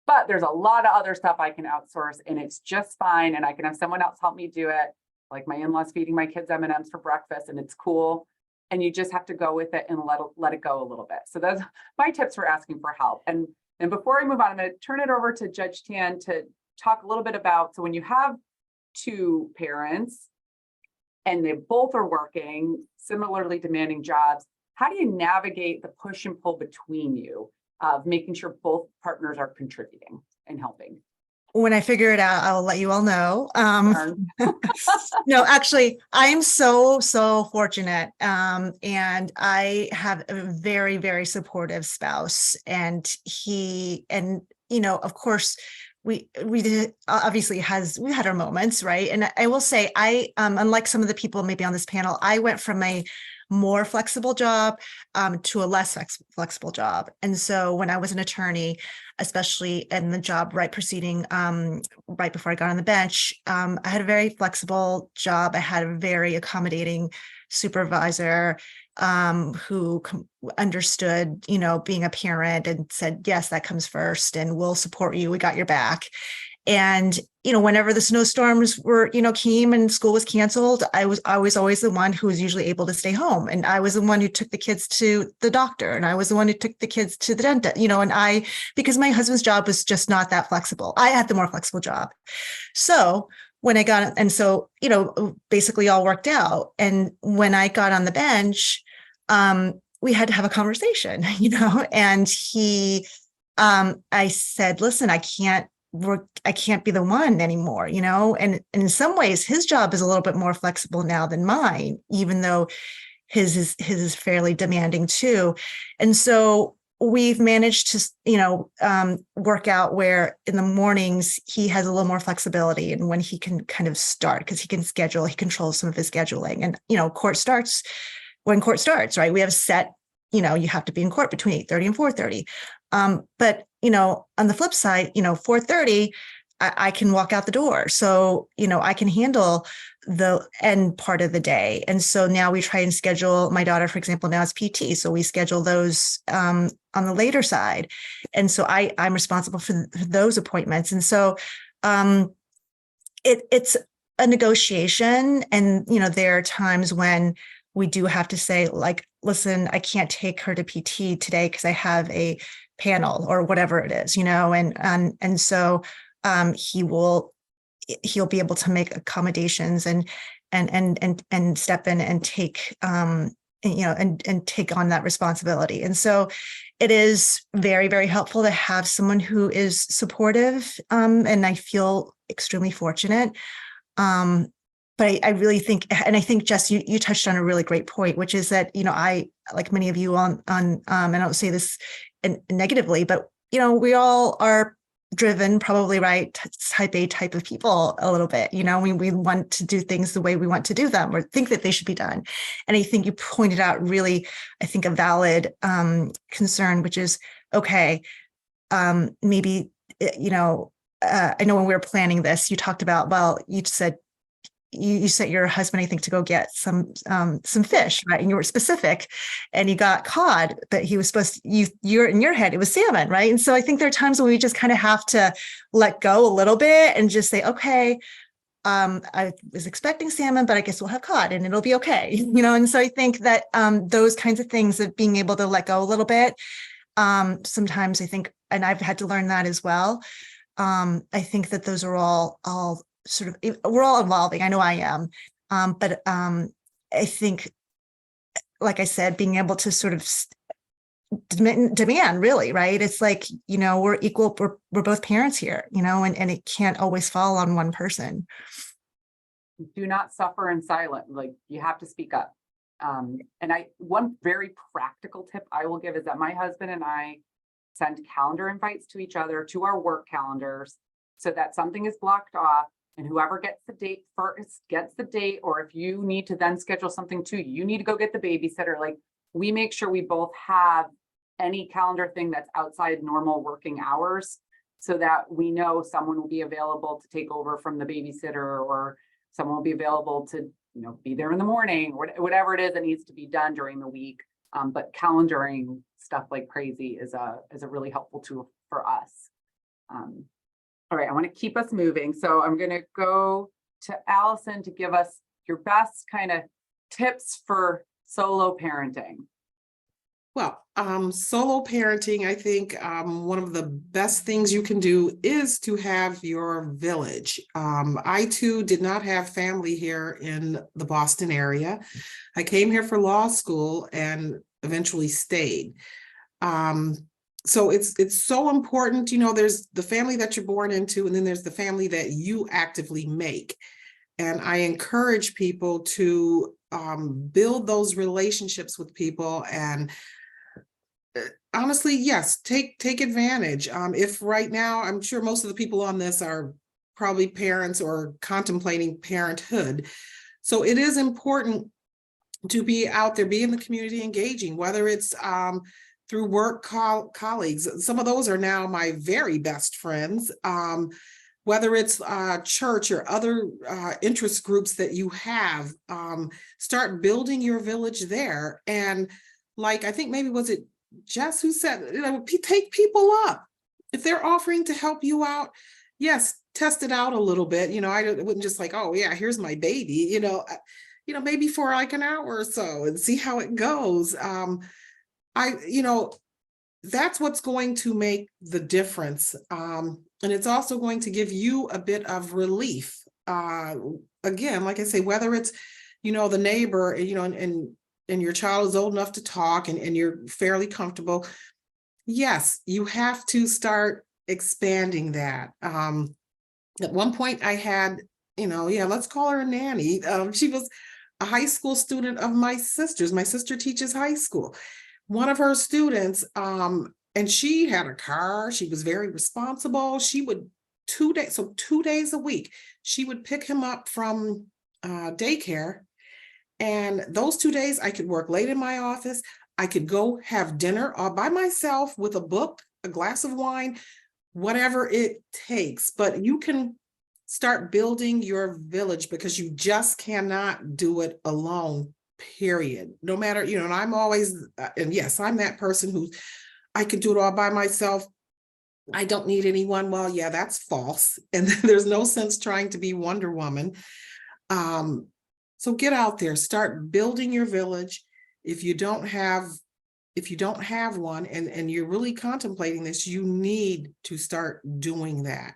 But there's a lot of other stuff I can outsource and it's just fine. And I can have someone else help me do it. Like my in-laws feeding my kids M&Ms for breakfast, and it's cool. And you just have to go with it and let it go a little bit. So that's my tips for asking for help. And before I move on, I'm going to turn it over to Judge Tan to talk a little bit about, so when you have two parents and they both are working similarly demanding jobs, how do you navigate the push and pull between you of making sure both partners are contributing and helping? When I figure it out, I'll let you all know. No, actually, I'm so fortunate. And I have a very, very supportive spouse, and of course, we did, obviously we had our moments, right? And I will say, unlike some of the people maybe on this panel, I went from a more flexible job to a less flexible job. And so when I was an attorney, especially in the job right before I got on the bench, I had a very flexible job. I had a very accommodating supervisor who understood, being a parent and said, yes, that comes first and we'll support you. We got your back. And, whenever the snowstorms came and school was canceled, I was always the one who was usually able to stay home. And I was the one who took the kids to the doctor, and I was the one who took the kids to the dentist, because my husband's job was just not that flexible. I had the more flexible job. So when I got, and so, basically all worked out. And when I got on the bench, we had to have a conversation, and I said, listen, I can't be the one anymore, and in some ways his job is a little bit more flexible now than mine, even though his is fairly demanding too. And so we've managed to, work out where in the mornings he has a little more flexibility, and when he can kind of start, because he controls some of his scheduling. And, court starts when court starts, right? We have set, you have to be in court between 8:30 and 4:30. But, on the flip side, 4:30, I can walk out the door. So, I can handle the end part of the day. And so now we try and schedule, my daughter, for example, now is PT. So we schedule those on the later side. And so I'm responsible for those appointments. And so it's a negotiation, and there are times when we do have to say, like, listen, I can't take her to PT today because I have a panel or whatever it is, and so he'll be able to make accommodations and step in and take and take on that responsibility. And so it is very, very helpful to have someone who is supportive, and I feel extremely fortunate. But I really think, and I think, Jess, you touched on a really great point, which is that, I, like many of you and I don't say this negatively, but, we all are driven, probably, right, type A type of people a little bit, we want to do things the way we want to do them or think that they should be done. And I think you pointed out really, I think, a valid concern, which is, okay, maybe, I know when we were planning this, you talked about, well, you said, you sent your husband, I think, to go get some fish, right? And you were specific, and you got cod, but he was supposed to, you're in your head, it was salmon, right? And so I think there are times when we just kind of have to let go a little bit and just say, okay, I was expecting salmon, but I guess we'll have cod and it'll be okay, And so I think that those kinds of things of being able to let go a little bit, sometimes I think, and I've had to learn that as well. I think that those are all sort of, we're all evolving. I know I am. But I think, like I said, being able to sort of demand, really, right? It's like, we're equal, we're both parents here, and it can't always fall on one person. Do not suffer in silence. Like, you have to speak up. And one very practical tip I will give is that my husband and I send calendar invites to each other, to our work calendars, so that something is blocked off, and whoever gets the date first gets the date. Or if you need to then schedule something too, you need to go get the babysitter. Like, we make sure we both have any calendar thing that's outside normal working hours, so that we know someone will be available to take over from the babysitter, or someone will be available to, be there in the morning, or whatever it is that needs to be done during the week. But calendaring stuff like crazy is a really helpful tool for us. All right, I want to keep us moving. So I'm going to go to Allison to give us your best kind of tips for solo parenting. Well, solo parenting, I think one of the best things you can do is to have your village. I too did not have family here in the Boston area. I came here for law school and eventually stayed. So it's so important, there's the family that you're born into, and then there's the family that you actively make. And I encourage people to build those relationships with people, and honestly, yes, take advantage. If right now, I'm sure most of the people on this are probably parents or contemplating parenthood. So it is important to be out there, be in the community, engaging, whether it's through work colleagues. Some of those are now my very best friends. Whether it's church or other interest groups that you have, start building your village there. And like, I think maybe was it Jess who said, take people up. If they're offering to help you out, yes, test it out a little bit. I wouldn't just like, oh yeah, here's my baby, maybe for like an hour or so and see how it goes. That's what's going to make the difference. And it's also going to give you a bit of relief. Again, like I say, whether it's, the neighbor, and your child is old enough to talk and you're fairly comfortable. Yes, you have to start expanding that. At one point I had, let's call her a nanny. She was a high school student of my sister's. My sister teaches high school. One of her students, and she had a car. She was very responsible. She would 2 days a week, she would pick him up from daycare. And those 2 days I could work late in my office. I could go have dinner all by myself with a book, a glass of wine, whatever it takes. But you can start building your village, because you just cannot do it alone, period. No matter, and I'm always, and yes, I'm that person who I could do it all by myself. I don't need anyone. Well, yeah, that's false. And there's no sense trying to be Wonder Woman. So get out there, start building your village. If you don't have one and you're really contemplating this, you need to start doing that.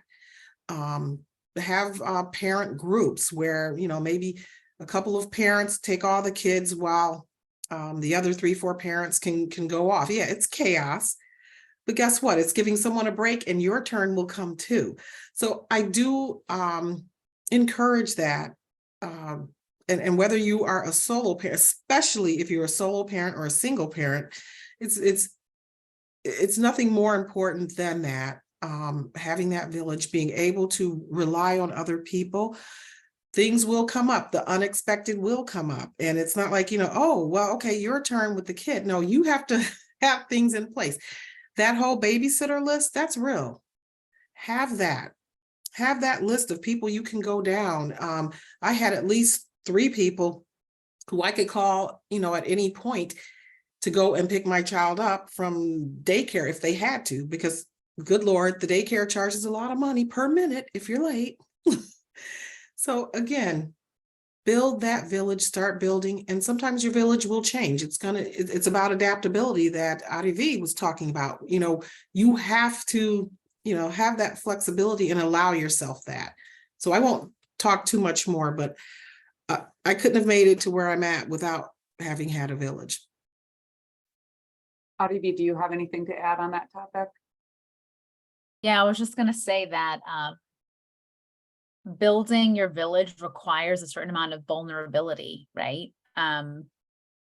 Have parent groups where, maybe a couple of parents take all the kids while the other 3-4 parents can go off. Yeah, it's chaos. But guess what? It's giving someone a break and your turn will come too. So I do encourage that. And whether you are a solo parent, especially if you're a solo parent or a single parent, it's nothing more important than that. Having that village, being able to rely on other people. Things will come up, the unexpected will come up. And it's not like, oh, well, okay, your turn with the kid. No, you have to have things in place. That whole babysitter list, that's real. Have that list of people you can go down. I had at least 3 people who I could call, at any point to go and pick my child up from daycare if they had to, because good Lord, the daycare charges a lot of money per minute if you're late. So again, build that village, start building, and sometimes your village will change. It's about adaptability that Arivi was talking about. You have to, have that flexibility and allow yourself that. So I won't talk too much more, but I couldn't have made it to where I'm at without having had a village. Arivi, do you have anything to add on that topic? Yeah, I was just gonna say that building your village requires a certain amount of vulnerability, right?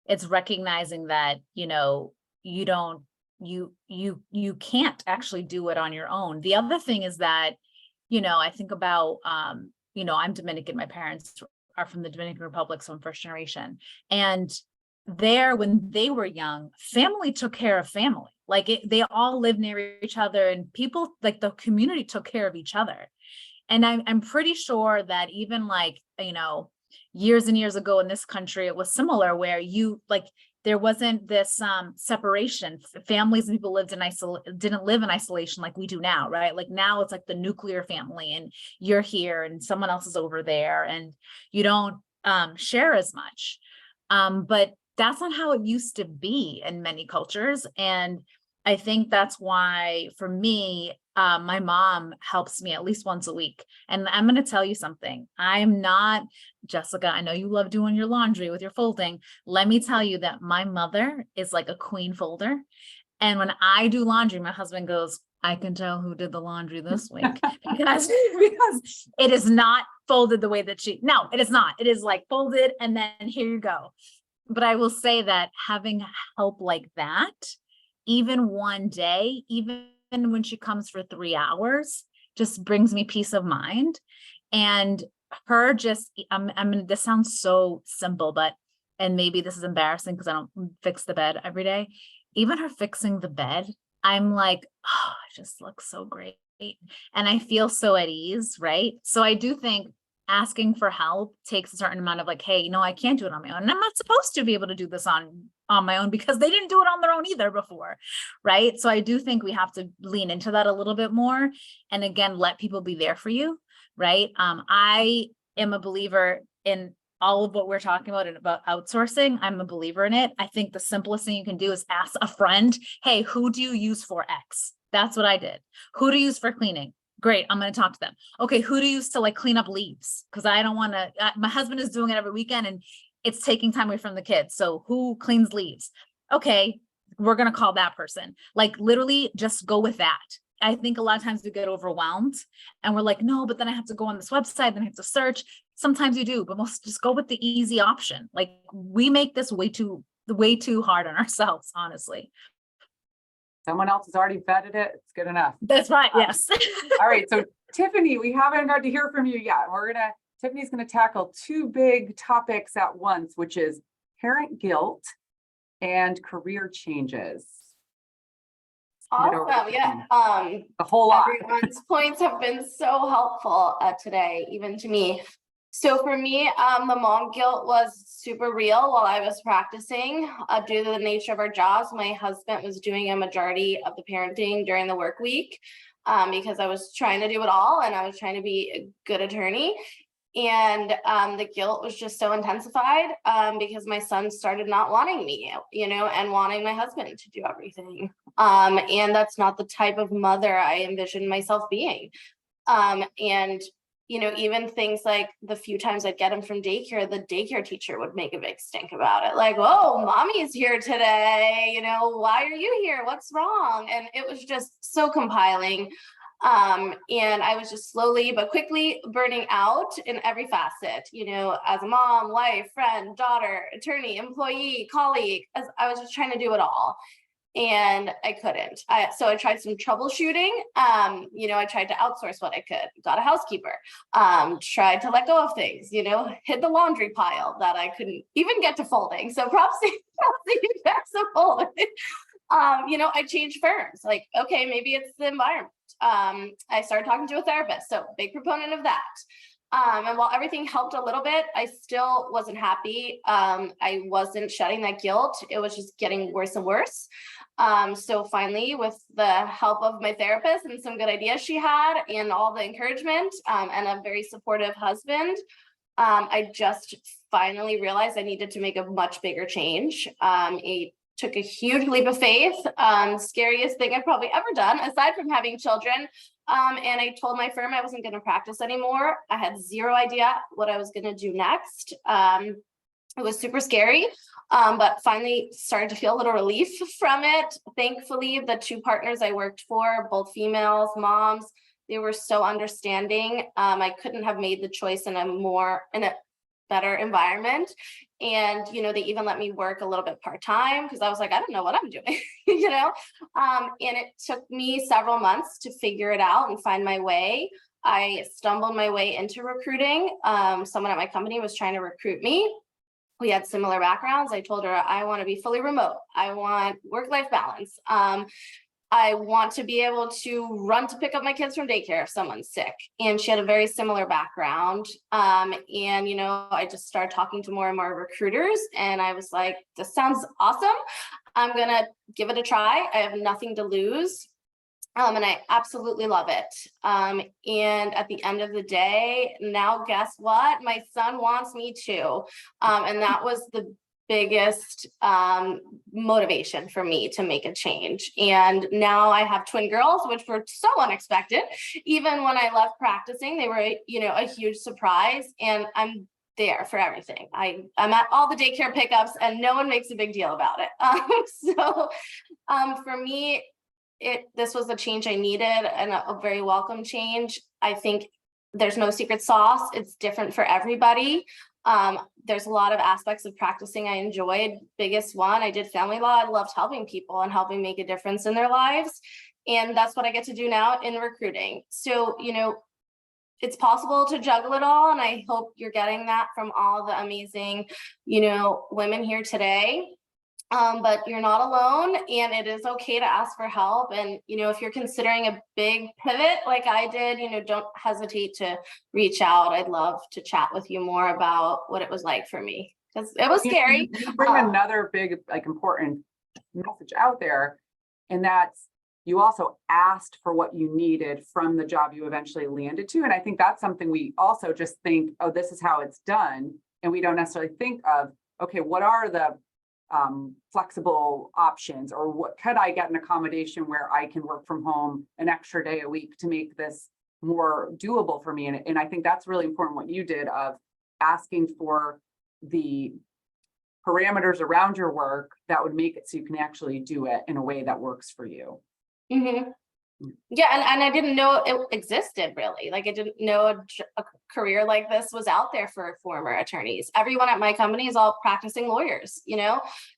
It's recognizing that, you can't actually do it on your own. The other thing is that, I think about, I'm Dominican, my parents are from the Dominican Republic, so I'm first generation. And there, when they were young, family took care of family. Like they all lived near each other, and people, like the community, took care of each other. And I'm pretty sure that even years and years ago in this country, it was similar, where there wasn't this separation. Families and people didn't live in isolation like we do now, right? Like now it's like the nuclear family, and you're here and someone else is over there, and you don't share as much. But that's not how it used to be in many cultures. And I think that's why, for me, my mom helps me at least once a week. And I'm going to tell you something. I am not, Jessica, I know you love doing your laundry with your folding. Let me tell you that my mother is like a queen folder. And when I do laundry, my husband goes, I can tell who did the laundry this week because it is not folded the way that no, it is not. It is like folded and then here you go. But I will say that having help like that, even one day, even when she comes for 3 hours, just brings me peace of mind. And her just, this sounds so simple, and maybe this is embarrassing because I don't fix the bed every day. Even her fixing the bed, I'm like, oh, it just looks so great. And I feel so at ease, right? So I do think asking for help takes a certain amount of like, hey, I can't do it on my own. And I'm not supposed to be able to do this on my own because they didn't do it on their own either before, right? So I do think we have to lean into that a little bit more. And again, let people be there for you, right? I am a believer in all of what we're talking about and about outsourcing. I'm a believer in it. I think the simplest thing you can do is ask a friend, hey, who do you use for X? That's what I did. Who do you use for cleaning? Great. I'm going to talk to them. Okay. Who do you use to clean up leaves? Because I don't want to, my husband is doing it every weekend and it's taking time away from the kids. So who cleans leaves? Okay. We're going to call that person. Literally just go with that. I think a lot of times we get overwhelmed and we're like, no, but then I have to go on this website, then I have to search. Sometimes you do, but most just go with the easy option. We make this way too hard on ourselves, honestly. Someone else has already vetted it. It's good enough. That's right. Yes. All right. So Tiffany, we haven't got to hear from you yet. Tiffany's going to tackle 2 big topics at once, which is parent guilt and career changes. Awesome. Yeah. A whole lot. Everyone's points have been so helpful today, even to me. So for me, the mom guilt was super real while I was practicing. Due to the nature of our jobs, my husband was doing a majority of the parenting during the work week because I was trying to do it all and I was trying to be a good attorney. And the guilt was just so intensified because my son started not wanting me, and wanting my husband to do everything. And that's not the type of mother I envisioned myself being. And even things like the few times I'd get him from daycare, the daycare teacher would make a big stink about it. Like, "Oh, mommy's here today. Why are you here? What's wrong?" And it was just so compiling. And I was just slowly but quickly burning out in every facet, as a mom, wife, friend, daughter, attorney, employee, colleague, as I was just trying to do it all. And I couldn't. So I tried some troubleshooting. I tried to outsource what I could, got a housekeeper, tried to let go of things, hid the laundry pile that I couldn't even get to folding. So props to you guys to fold it. I changed firms. Like, okay, maybe it's the environment. I started talking to a therapist, so big proponent of that. And while everything helped a little bit, I still wasn't happy. I wasn't shedding that guilt. It was just getting worse and worse. So finally, with the help of my therapist and some good ideas she had and all the encouragement and a very supportive husband, I just finally realized I needed to make a much bigger change. It took a huge leap of faith, scariest thing I've probably ever done, aside from having children. And I told my firm I wasn't going to practice anymore. I had zero idea what I was going to do next. It was super scary, but finally started to feel a little relief from it. Thankfully, the two partners I worked for, both females, moms, they were so understanding. I couldn't have made the choice in a better environment. And, they even let me work a little bit part-time because I was like, I don't know what I'm doing, and it took me several months to figure it out and find my way. I stumbled my way into recruiting. Someone at my company was trying to recruit me. We had similar backgrounds. I told her I want to be fully remote. I want work-life balance. I want to be able to run to pick up my kids from daycare if someone's sick. And she had a very similar background. I just started talking to more and more recruiters. And I was like, this sounds awesome. I'm going to give it a try. I have nothing to lose. And I absolutely love it. And at the end of the day, now guess what? My son wants me to. And that was the biggest motivation for me to make a change. And now I have twin girls, which were so unexpected. Even when I left practicing, they were, a huge surprise. And I'm there for everything. I'm at all the daycare pickups and no one makes a big deal about it. For me, this was the change I needed and a very welcome change. I think there's no secret sauce. It's different for everybody. There's a lot of aspects of practicing I enjoyed. Biggest one, I did family law. I loved helping people and helping make a difference in their lives. And that's what I get to do now in recruiting. So, it's possible to juggle it all. And I hope you're getting that from all the amazing, women here today. But you're not alone and it is okay to ask for help. And, if you're considering a big pivot like I did, don't hesitate to reach out. I'd love to chat with you more about what it was like for me because it was scary. You bring another big, important message out there. And that's, you also asked for what you needed from the job you eventually landed to. And I think that's something we also just think, oh, this is how it's done. And we don't necessarily think of, okay, what are the flexible options, or what could I get an accommodation where I can work from home an extra day a week to make this more doable for me. And I think that's really important what you did of asking for the parameters around your work that would make it so you can actually do it in a way that works for you. Mm-hmm. Yeah, and I didn't know it existed really. Like I didn't know a career like this was out there for former attorneys. Everyone at my company is all practicing lawyers, and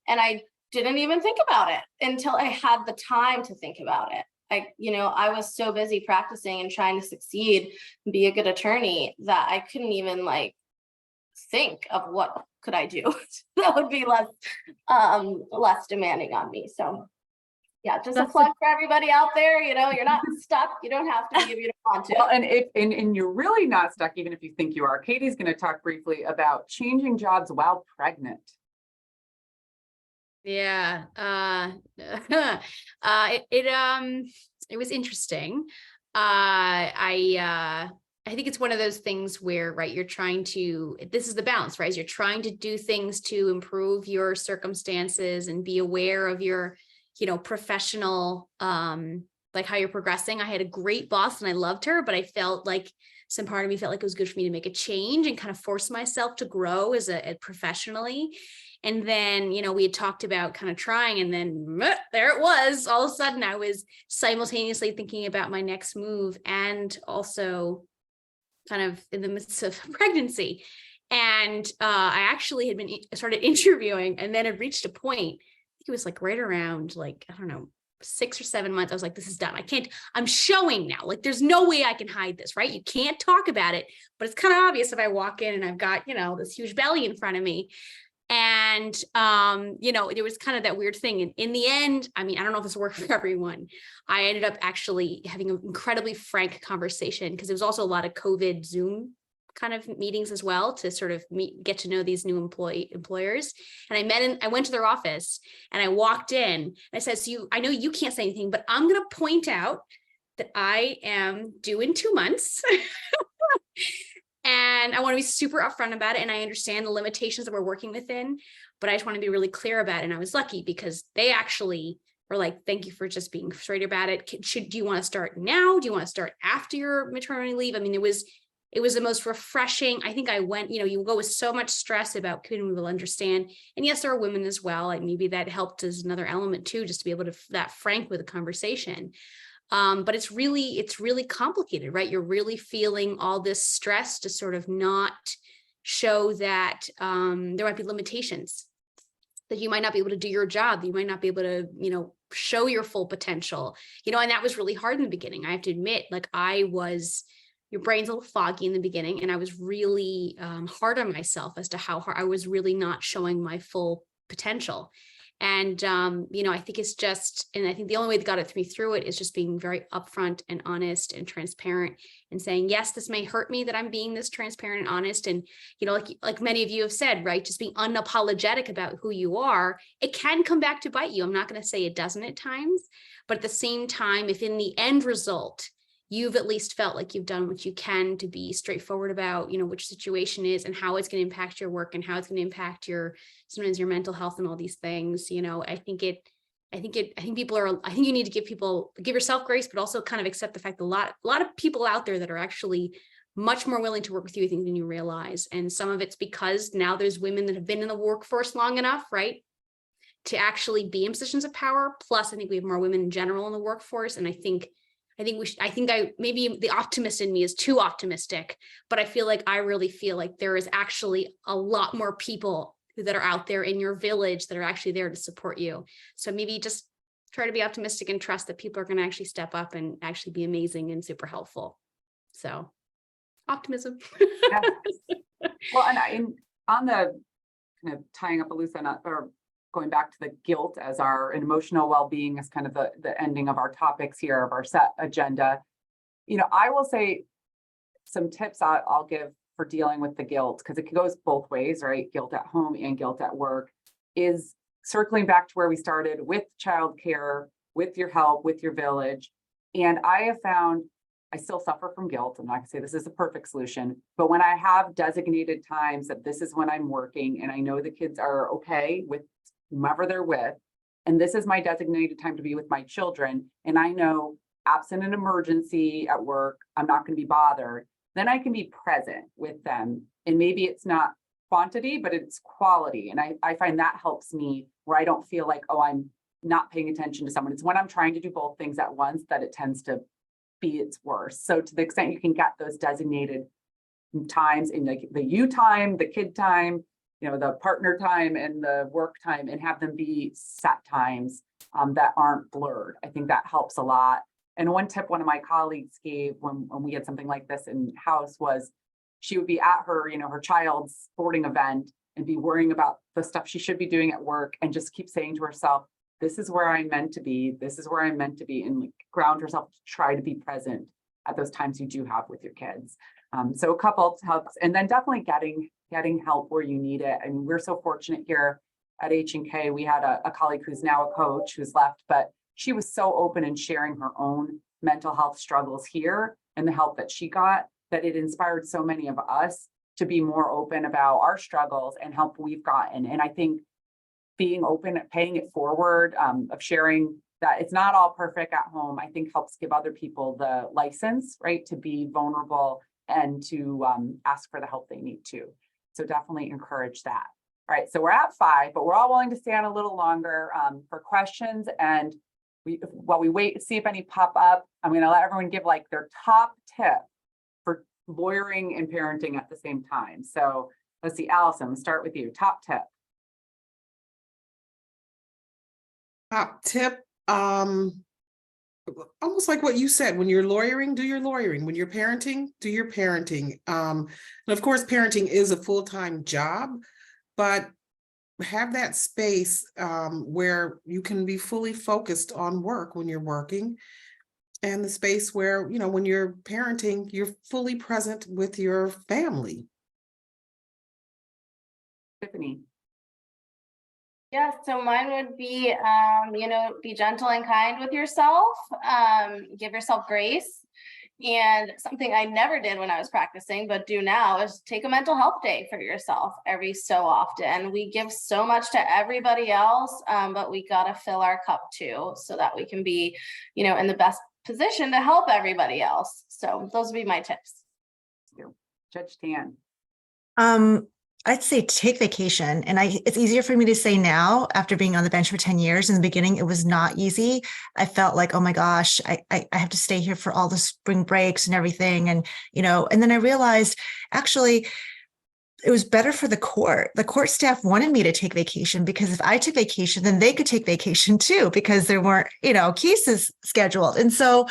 I didn't even think about it until I had the time to think about it. I was so busy practicing and trying to succeed and be a good attorney that I couldn't even think of what could I do that would be less demanding on me. So Yeah, just a That's a- plug for everybody out there, you know, you're not stuck. You don't have to be if you don't want Well, to. and and you're really not stuck, even if you think you are. Katie's going to talk briefly about changing jobs while pregnant. Yeah, it was interesting. I think it's one of those things where, right, you're trying to, this is the balance, right? You're trying to do things to improve your circumstances and be aware of your, professional, like how you're progressing. I had a great boss and I loved her, but I felt like some part of me felt like it was good for me to make a change and kind of force myself to grow as professionally. And then, we had talked about kind of trying, and then there it was. All of a sudden, I was simultaneously thinking about my next move and also kind of in the midst of pregnancy. And I actually had started interviewing, and then it reached a point, I think it was like right around, like, I don't know, 6 or 7 months. I was like, this is done. I'm showing now. Like, there's no way I can hide this, right? You can't talk about it, but it's kind of obvious if I walk in and I've got, this huge belly in front of me. And, there was kind of that weird thing. And in the end, I don't know if this worked for everyone. I ended up actually having an incredibly frank conversation, because there was also a lot of COVID Zoom kind of meetings as well to sort of get to know these new employers. And I went to their office and I walked in and I said, so I know you can't say anything, but I'm going to point out that I am due in 2 months. And I want to be super upfront about it. And I understand the limitations that we're working within, but I just want to be really clear about it. And I was lucky because they actually were like, thank you for just being straight about it. Do you want to start now? Do you want to start after your maternity leave? It was the most refreshing. I think I went, you go with so much stress about couldn't we will understand. And yes, there are women as well. Like maybe that helped as another element too, just to be able to that frank with a conversation. But it's really complicated, right? You're really feeling all this stress to sort of not show that there might be limitations, that you might not be able to do your job, that you might not be able to, show your full potential, and that was really hard in the beginning. I have to admit, like your brain's a little foggy in the beginning, and I was really hard on myself as to how hard I was really not showing my full potential. And, I think it's just, and I think the only way that got me through it is just being very upfront and honest and transparent and saying, yes, this may hurt me that I'm being this transparent and honest. And, like many of you have said, right, just being unapologetic about who you are, it can come back to bite you. I'm not going to say it doesn't at times, but at the same time, if in the end result, you've at least felt like you've done what you can to be straightforward about, which situation is and how it's going to impact your work and how it's going to impact sometimes your mental health and all these things. I think you need to give yourself grace, but also kind of accept the fact that a lot of people out there that are actually much more willing to work with you, I think, than you realize. And some of it's because now there's women that have been in the workforce long enough, right, to actually be in positions of power. Plus, I think we have more women in general in the workforce. And I think maybe the optimist in me is too optimistic, but I really feel like there is actually a lot more people that are out there in your village that are actually there to support you. So maybe just try to be optimistic and trust that people are going to actually step up and actually be amazing and super helpful. So optimism. Yes. Well, and on the kind of tying up a loose end, or going back to the guilt as our emotional well-being as kind of the ending of our topics here of our set agenda. I will say some tips I'll give for dealing with the guilt, because it goes both ways, right? Guilt at home and guilt at work, is circling back to where we started with childcare, with your help, with your village. And I have found I still suffer from guilt. I'm not gonna say this is a perfect solution, but when I have designated times that this is when I'm working and I know the kids are okay with whomever they're with, and this is my designated time to be with my children, and I know absent an emergency at work, I'm not going to be bothered, then I can be present with them. And maybe it's not quantity, but it's quality. And I find that helps me, where I don't feel like, oh, I'm not paying attention to someone. It's when I'm trying to do both things at once that it tends to be its worst. So to the extent you can get those designated times in like the you time, the kid time, the partner time and the work time, and have them be set times that aren't blurred. I think that helps a lot. And one tip one of my colleagues gave when we had something like this in house was she would be at her, her child's sporting event and be worrying about the stuff she should be doing at work and just keep saying to herself, this is where I'm meant to be. This is where I'm meant to be, and like ground yourself to try to be present at those times you do have with your kids. So a couple of helps, and then definitely getting help where you need it. And we're so fortunate here at H&K. We had a colleague who's now a coach who's left, but she was so open in sharing her own mental health struggles here and the help that she got, that it inspired so many of us to be more open about our struggles and help we've gotten. And I think being open, paying it forward, of sharing that it's not all perfect at home, I think helps give other people the license, right, to be vulnerable and to ask for the help they need too. So definitely encourage that. All right, so we're at 5, but we're all willing to stay on a little longer for questions. And while we wait to see if any pop up, I'm going to let everyone give like their top tip for lawyering and parenting at the same time. So let's see, Allison, let's start with you. Top tip. Top tip, almost like what you said, when you're lawyering, do your lawyering. When you're parenting, do your parenting. And of course, parenting is a full-time job, but have that space where you can be fully focused on work when you're working, and the space where, you know, when you're parenting, you're fully present with your family. Tiffany. Yeah, so mine would be, be gentle and kind with yourself, give yourself grace. And something I never did when I was practicing, but do now, is take a mental health day for yourself every so often. We give so much to everybody else, but we got to fill our cup too, so that we can be, in the best position to help everybody else. So those would be my tips. Judge Dan. I'd say take vacation. And it's easier for me to say now after being on the bench for 10 years. In the beginning, it was not easy. I felt like, oh my gosh, I have to stay here for all the spring breaks and everything. And, and then I realized actually it was better for the court. The court staff wanted me to take vacation, because if I took vacation, then they could take vacation too, because there weren't, cases scheduled. And so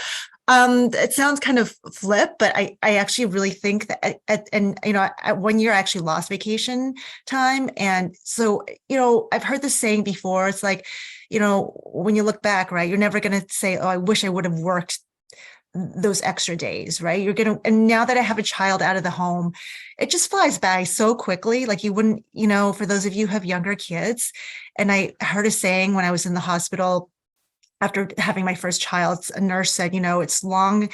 it sounds kind of flip, but I actually really think that, at 1 year I actually lost vacation time. And so, I've heard this saying before. It's like, when you look back, right, you're never going to say, oh, I wish I would have worked those extra days, right? And now that I have a child out of the home, it just flies by so quickly. Like you wouldn't, for those of you who have younger kids. And I heard a saying when I was in the hospital after having my first child, a nurse said, it's long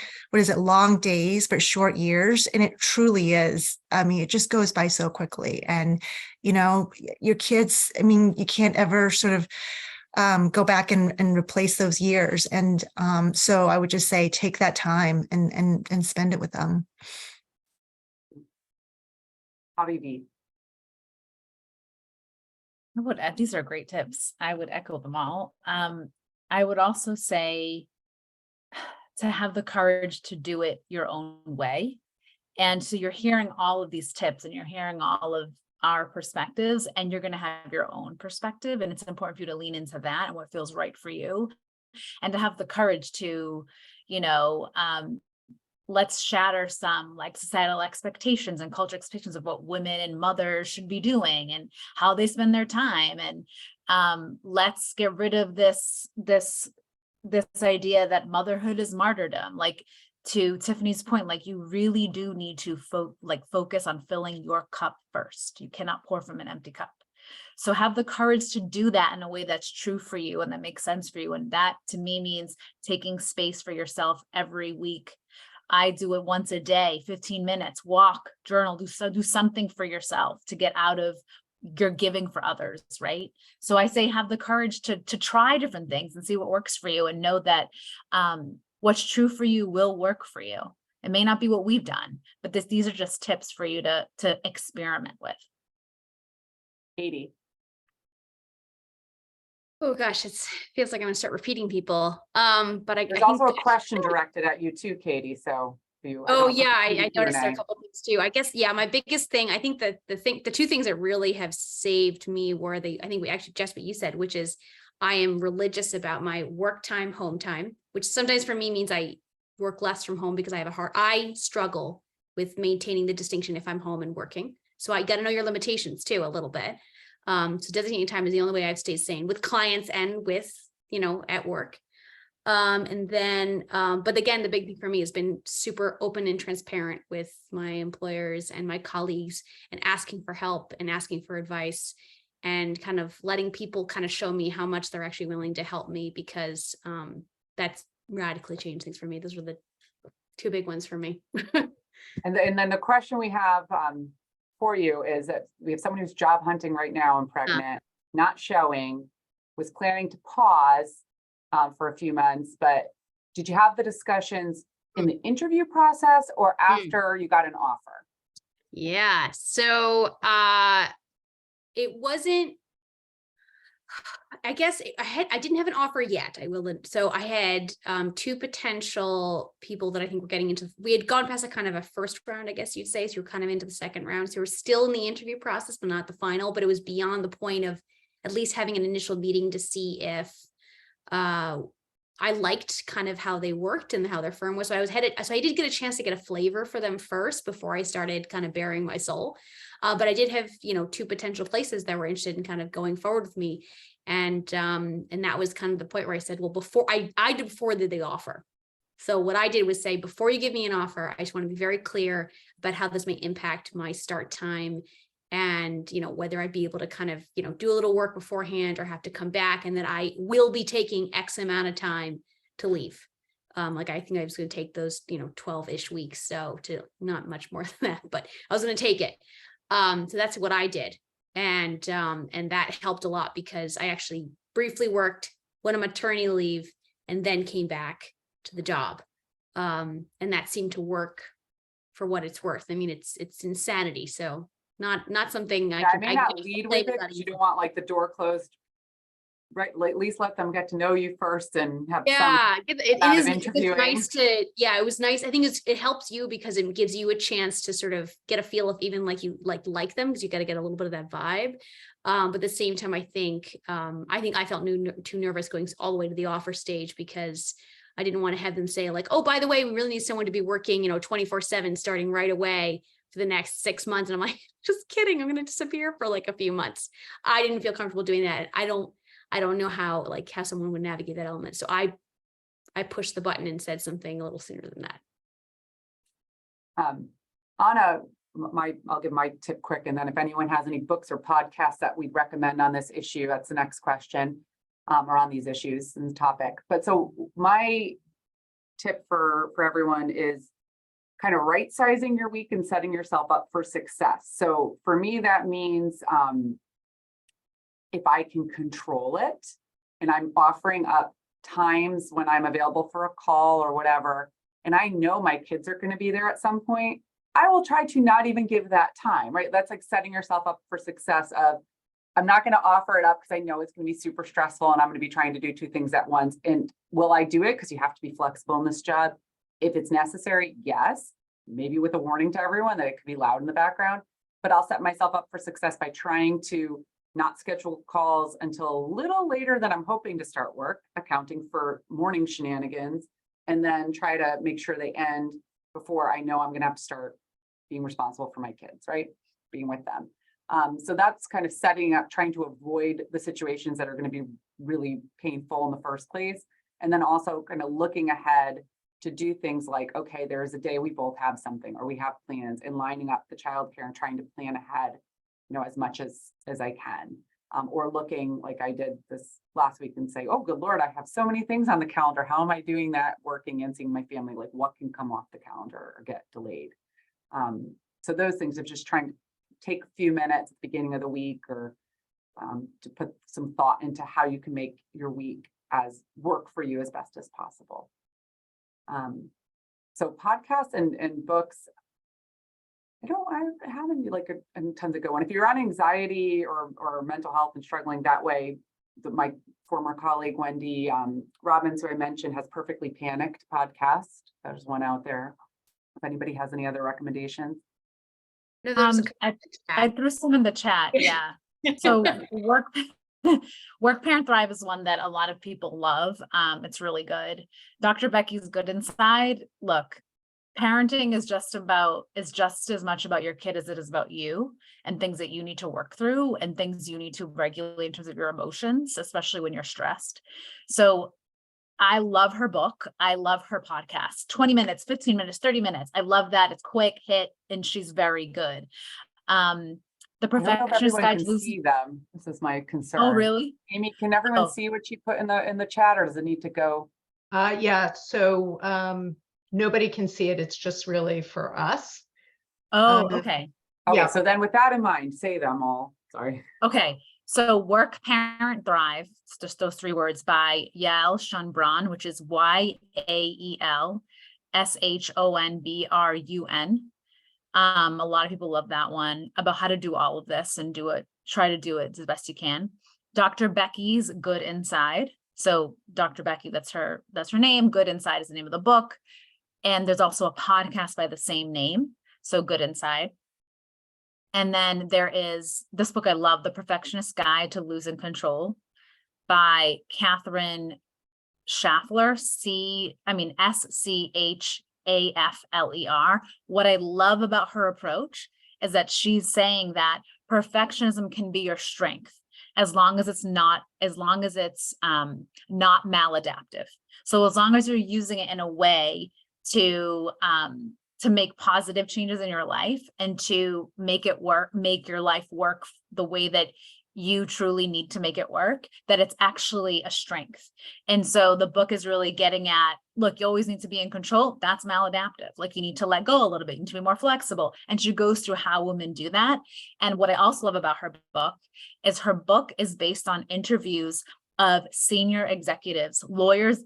days, but short years. And it truly is. I mean, it just goes by so quickly. And, your kids, you can't ever sort of go back and replace those years. And so I would just say, take that time and spend it with them. Avivi. These are great tips. I would echo them all. I would also say to have the courage to do it your own way. And so you're hearing all of these tips and you're hearing all of our perspectives, and you're going to have your own perspective. And it's important for you to lean into that and what feels right for you, and to have the courage to, let's shatter some like societal expectations and cultural expectations of what women and mothers should be doing and how they spend their time. And let's get rid of this idea that motherhood is martyrdom. Like, to Tiffany's point, like you really do need to focus on filling your cup first. You cannot pour from an empty cup. So have the courage to do that in a way that's true for you and that makes sense for you. And that to me means taking space for yourself every week. I do it once a day, 15 minutes, walk, journal, do something for yourself to get out of your giving for others, right? So I say have the courage to try different things and see what works for you, and know that what's true for you will work for you. It may not be what we've done, but these are just tips for you to experiment with. Katie. Oh gosh, it feels like I'm gonna start repeating people. But There's also a question directed at you too, Katie. So I noticed there are a couple things too. I guess, my biggest thing, I think that the two things that really have saved me were just what you said, which is I am religious about my work time, home time, which sometimes for me means I work less from home because I struggle with maintaining the distinction if I'm home and working. So I got to know your limitations too, a little bit. So designating time is the only way I've stayed sane with clients and with at work. And then, but again, the big thing for me has been super open and transparent with my employers and my colleagues, and asking for help and asking for advice, and kind of letting people kind of show me how much they're actually willing to help me, because that's radically changed things for me. Those were the two big ones for me. And then the question we have for you is that we have someone who's job hunting right now and pregnant, not showing, was planning to pause for a few months, but did you have the discussions in the interview process or after you got an offer? Yeah. So it wasn't, I guess I didn't have an offer yet. I will. So I had two potential people that I think were getting into, we had gone past a kind of a first round, I guess you'd say. So we're kind of into the second round. So we're still in the interview process, but not the final, but it was beyond the point of at least having an initial meeting to see if I liked kind of how they worked and how their firm was. So I was headed, so I did get a chance to get a flavor for them first before I started kind of bearing my soul. But I did have, two potential places that were interested in kind of going forward with me. And that was kind of the point where I said, well, before I did before the offer. So what I did was say, before you give me an offer, I just want to be very clear about how this may impact my start time, and, whether I'd be able to kind of, do a little work beforehand or have to come back, and that I will be taking X amount of time to leave. I think I was going to take those, 12-ish weeks. So to not much more than that, but I was going to take it. So that's what I did. And that helped a lot, because I actually briefly went on maternity leave, and then came back to the job. And that seemed to work for what it's worth. I mean, it's insanity. So not something I may not lead with it, because you don't want like the door closed, right? At least let them get to know you first and have it's nice to, it was nice. I think it helps you, because it gives you a chance to sort of get a feel of even like you like them, because you got to get a little bit of that vibe. But at the same time, I think I felt too nervous going all the way to the offer stage, because I didn't want to have them say like, oh, by the way, we really need someone to be working, 24/7 starting right away for the next 6 months. And I'm like, just kidding. I'm going to disappear for like a few months. I didn't feel comfortable doing that. I don't know how someone would navigate that element. So I pushed the button and said something a little sooner than that. Anna, I'll give my tip quick. And then if anyone has any books or podcasts that we'd recommend on this issue, that's the next question, or on these issues and the topic. But so my tip for everyone is kind of right sizing your week and setting yourself up for success. So for me, that means if I can control it, and I'm offering up times when I'm available for a call or whatever, and I know my kids are going to be there at some point, I will try to not even give that time, right? That's like setting yourself up for success of, I'm not going to offer it up because I know it's going to be super stressful and I'm going to be trying to do two things at once. And will I do it? Because you have to be flexible in this job. If it's necessary, yes, maybe with a warning to everyone that it could be loud in the background, but I'll set myself up for success by trying to not schedule calls until a little later than I'm hoping to start work, accounting for morning shenanigans, and then try to make sure they end before I know I'm going to have to start being responsible for my kids, right? Being with them. So that's kind of setting up, trying to avoid the situations that are going to be really painful in the first place. And then also kind of looking ahead to do things like, okay, there's a day we both have something, or we have plans, and lining up the childcare and trying to plan ahead, as much as I can. Or looking like I did this last week and say, oh, good Lord, I have so many things on the calendar. How am I doing that, working and seeing my family? Like, what can come off the calendar or get delayed? So those things of just trying to take a few minutes at the beginning of the week, or to put some thought into how you can make your week as work for you as best as possible. So podcasts and books, I haven't like a ton to go on. If you're on anxiety or mental health and struggling that way, my former colleague, Wendy Robbins, who I mentioned, has Perfectly Panicked podcast. There's one out there. If anybody has any other recommendations. No, there's I threw some in the chat. Yeah. So Work Parent Thrive is one that a lot of people love. It's really good. Dr. Becky's Good Inside. Look, parenting is just as much about your kid as it is about you, and things that you need to work through and things you need to regulate in terms of your emotions, especially when you're stressed. So I love her book. I love her podcast. 20 minutes, 15 minutes, 30 minutes. I love that. It's quick hit and she's very good. The I don't know if Perfectionist everyone Guide can to Losing. see them. This is my concern. Oh, really? Amy, can everyone Oh. see what she put in the chat, or does it need to go? Yeah, so nobody can see it. It's just really for us. Oh, Um, okay. Okay, Yeah. so then with that in mind, say them all. Sorry. Okay. So Work, Parent, Thrive. It's just those 3 words by Yael Schonbrun, which is YAEL SHONBRUN. A lot of people love that one, about how to do all of this and try to do it as best you can. Dr. Becky's Good Inside. So Dr. Becky, that's her name. Good Inside is the name of the book. And there's also a podcast by the same name. So Good Inside. And then there is this book I love, The Perfectionist Guide to Losing Control by Catherine Schaffler, SCHAFLER. What I love about her approach is that she's saying that perfectionism can be your strength as long as it's not maladaptive. So as long as you're using it in a way to make positive changes in your life and to make your life work the way that you truly need to make it work, that it's actually a strength. And so the book is really getting at, look, you always need to be in control. That's maladaptive. Like, you need to let go a little bit, you need to be more flexible. And she goes through how women do that. And what I also love about her book is based on interviews of senior executives, lawyers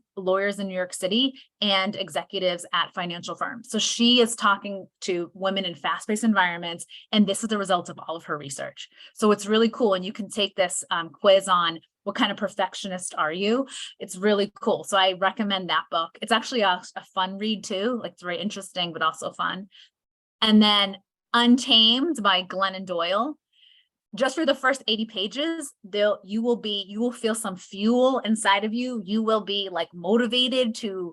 in New York City, and executives at financial firms. So she is talking to women in fast-paced environments, and this is the result of all of her research. So it's really cool. And you can take this quiz on what kind of perfectionist are you? It's really cool. So I recommend that book. It's actually a fun read too. Like, it's very interesting, but also fun. And then Untamed by Glennon Doyle. Just for the first 80 pages, you will feel some fuel inside of you. You will be like motivated to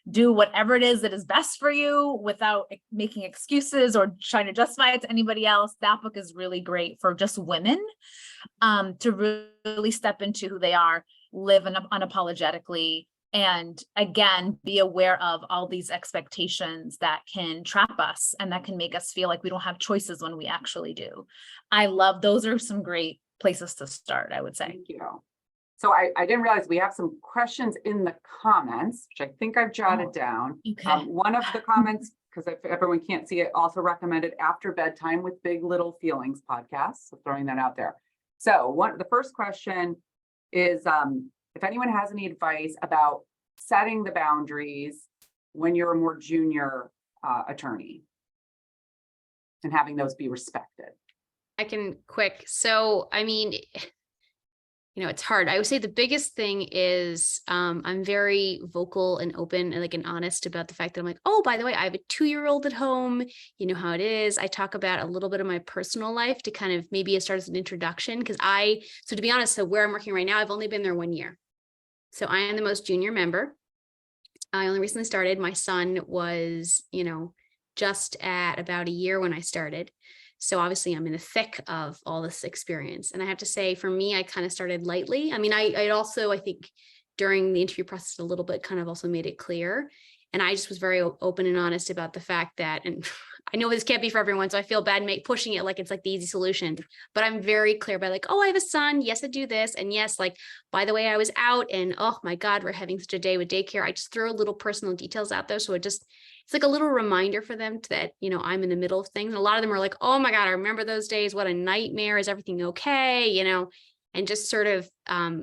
do whatever it is that is best for you without making excuses or trying to justify it to anybody else. That book is really great for just women to really step into who they are, live unapologetically, and again, be aware of all these expectations that can trap us and that can make us feel like we don't have choices when we actually do. Those are some great places to start, I would say. Thank you. So I didn't realize we have some questions in the comments, which I think I've jotted down. Okay. One of the comments, because if everyone can't see it, also recommended After Bedtime with Big Little Feelings podcast. So throwing that out there. So the first question is, if anyone has any advice about setting the boundaries when you're a more junior attorney and having those be respected. I can quick. So, I mean, it's hard. I would say the biggest thing is I'm very vocal and open and honest about the fact that I'm like, oh, by the way, I have a 2-year-old at home. You know how it is. I talk about a little bit of my personal life to kind of maybe start as an introduction. So to be honest, so where I'm working right now, I've only been there 1 year. So I am the most junior member. I only recently started. My son was, just at about a year when I started. So obviously I'm in the thick of all this experience. And I have to say, for me, I kind of started lightly. I mean, I also, I think during the interview process, a little bit kind of also made it clear. And I just was very open and honest about the fact that, and I know this can't be for everyone, so I feel bad pushing it like it's like the easy solution, but I'm very clear about oh, I have a son. Yes, I do this. And yes, by the way, I was out and oh my God, we're having such a day with daycare. I just throw little personal details out there. So it's like a little reminder for them that, I'm in the middle of things. And a lot of them are like, oh my God, I remember those days. What a nightmare. Is everything okay? And just sort of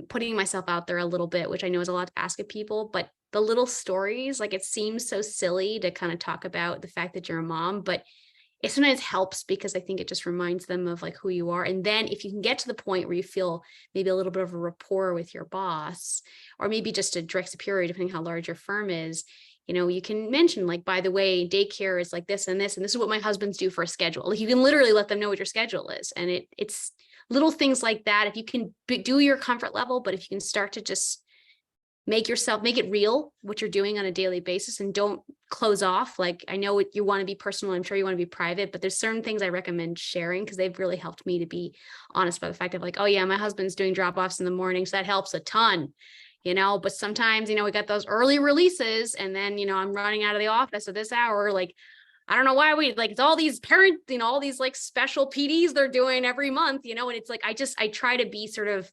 putting myself out there a little bit, which I know is a lot to ask of people, but the little stories, it seems so silly to kind of talk about the fact that you're a mom, but it sometimes helps because I think it just reminds them of who you are. And then if you can get to the point where you feel maybe a little bit of a rapport with your boss, or maybe just a direct superior, depending how large your firm is, you can mention by the way, daycare is like this and this is what my husbands do for a schedule. You can literally let them know what your schedule is. And it's little things like that. If you can do your comfort level, but if you can start to just make it real, what you're doing on a daily basis, and don't close off. Like, I know you want to be personal, I'm sure you want to be private, but there's certain things I recommend sharing because they've really helped me to be honest about the fact of like, oh yeah, my husband's doing drop-offs in the morning, so that helps a ton, but sometimes, we got those early releases and then, I'm running out of the office at this hour, like, I don't know why it's all these all these like special PDs they're doing every month, and it's like, I try to be sort of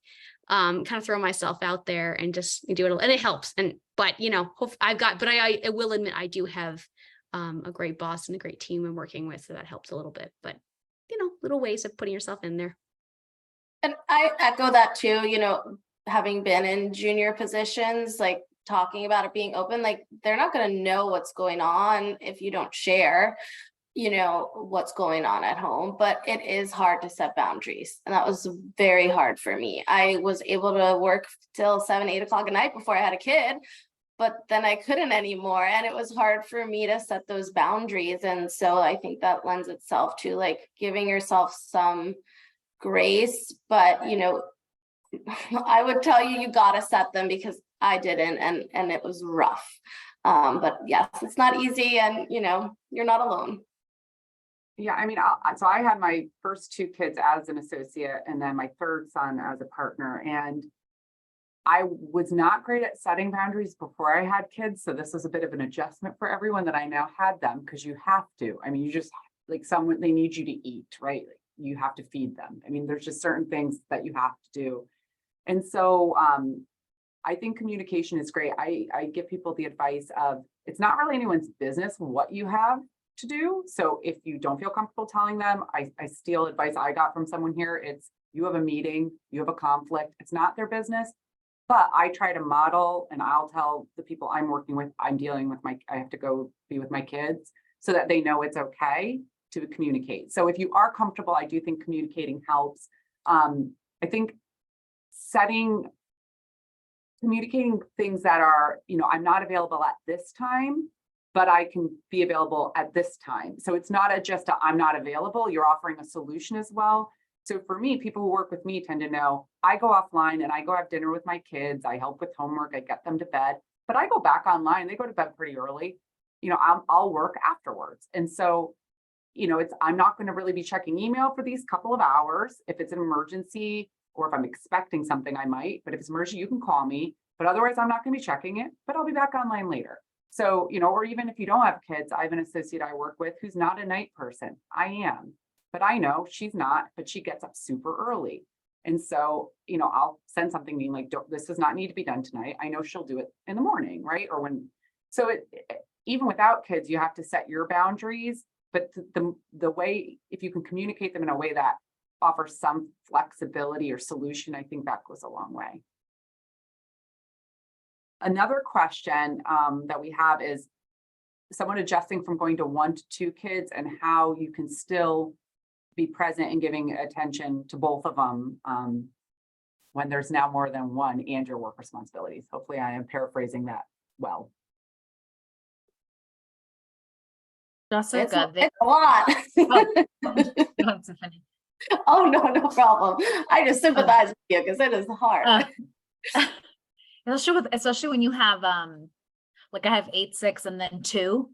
kind of throw myself out there and just do it, and it helps. But I will admit I do have a great boss and a great team I'm working with, so that helps a little bit. But little ways of putting yourself in there. And I echo that too, having been in junior positions, like talking about it being open, like they're not going to know what's going on if you don't share, what's going on at home. But it is hard to set boundaries. And that was very hard for me. I was able to work till 7, 8 o'clock at night before I had a kid, but then I couldn't anymore. And it was hard for me to set those boundaries. And so I think that lends itself to like giving yourself some grace, but I would tell you, you got to set them, because I didn't, and it was rough. But yes, it's not easy, and you're not alone. Yeah, I mean, so I had my first 2 kids as an associate and then my third son as a partner. And I was not great at setting boundaries before I had kids. So this was a bit of an adjustment for everyone that I now had them, because you have to. I mean, you just like they need you to eat, right? You have to feed them. I mean, there's just certain things that you have to do. And so I think communication is great. I give people the advice of, it's not really anyone's business what you have to do. So if you don't feel comfortable telling them, I steal advice I got from someone here. It's, you have a meeting, you have a conflict. It's not their business. But I try to model, and I'll tell the people I'm working with, I have to go be with my kids, so that they know it's okay to communicate. So if you are comfortable, I do think communicating helps. I think communicating things that are, I'm not available at this time, but I can be available at this time. So it's not just I'm not available, you're offering a solution as well. So for me, people who work with me tend to know I go offline and I go have dinner with my kids, I help with homework, I get them to bed, but I go back online, they go to bed pretty early. I'll work afterwards. And so, I'm not going to really be checking email for these couple of hours. If it's an emergency, or if I'm expecting something, I might, but if it's emergency, you can call me, but otherwise I'm not going to be checking it, but I'll be back online later. So, or even if you don't have kids, I have an associate I work with who's not a night person. I am, but I know she's not, but she gets up super early. And so, I'll send something being like, this does not need to be done tonight. I know she'll do it in the morning, right? Or so even without kids, you have to set your boundaries, but the way, if you can communicate them in a way that offers some flexibility or solution, I think that goes a long way. Another question that we have is someone adjusting from going to 1 to 2 kids, and how you can still be present and giving attention to both of them when there's now more than one, and your work responsibilities. Hopefully I am paraphrasing that well. Jessica, It's a lot. Go on, Tiffany. Oh, no problem. I just sympathize with you, because it is hard. Especially when you have like I have 8, 6, and then 2.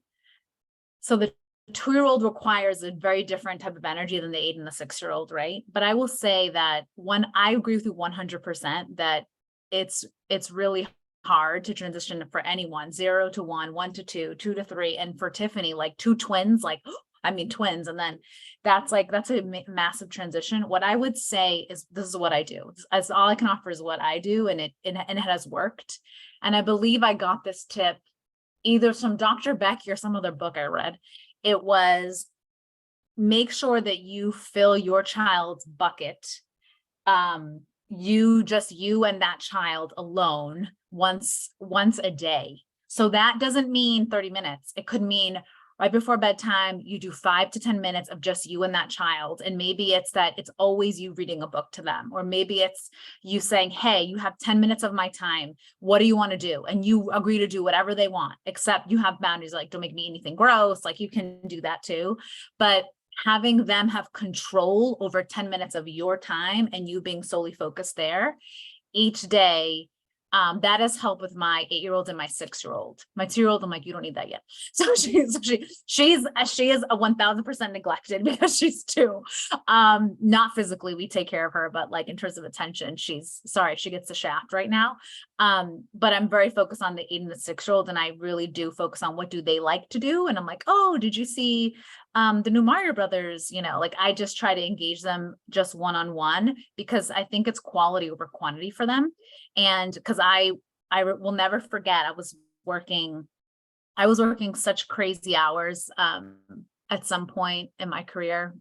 So the 2-year-old requires a very different type of energy than the 8 and the 6-year-old, right? But I will say that I agree with you 100% that it's really hard to transition for anyone, 0 to 1, 1 to 2, 2 to 3, and for Tiffany, like 2 twins, twins, and then that's a massive transition. What I would say is, this is what I do. As all I can offer is what I do, and it has worked. And I believe I got this tip either from Dr. Becky or some other book I read. It was, make sure that you fill your child's bucket. You and that child alone once a day. So that doesn't mean 30 minutes. It could mean right before bedtime, you do 5 to 10 minutes of just you and that child. And maybe it's that it's always you reading a book to them, or maybe it's you saying, hey, you have 10 minutes of my time. What do you want to do? And you agree to do whatever they want, except you have boundaries, like don't make me anything gross. Like you can do that too. But having them have control over 10 minutes of your time and you being solely focused there each day That has helped with my 8-year-old and my 6-year-old. My 2-year-old, I'm like, you don't need that yet. So she is a 1000% neglected because she's 2. Not physically, we take care of her, but like in terms of attention, she gets the shaft right now. But I'm very focused on the 8 and the 6-year-old, and I really do focus on what do they like to do. And I'm like, oh, did you see the new Mario Brothers? You know, like I just try to engage them just one-on-one because I think it's quality over quantity for them. And because I will never forget, I was working such crazy hours at some point in my career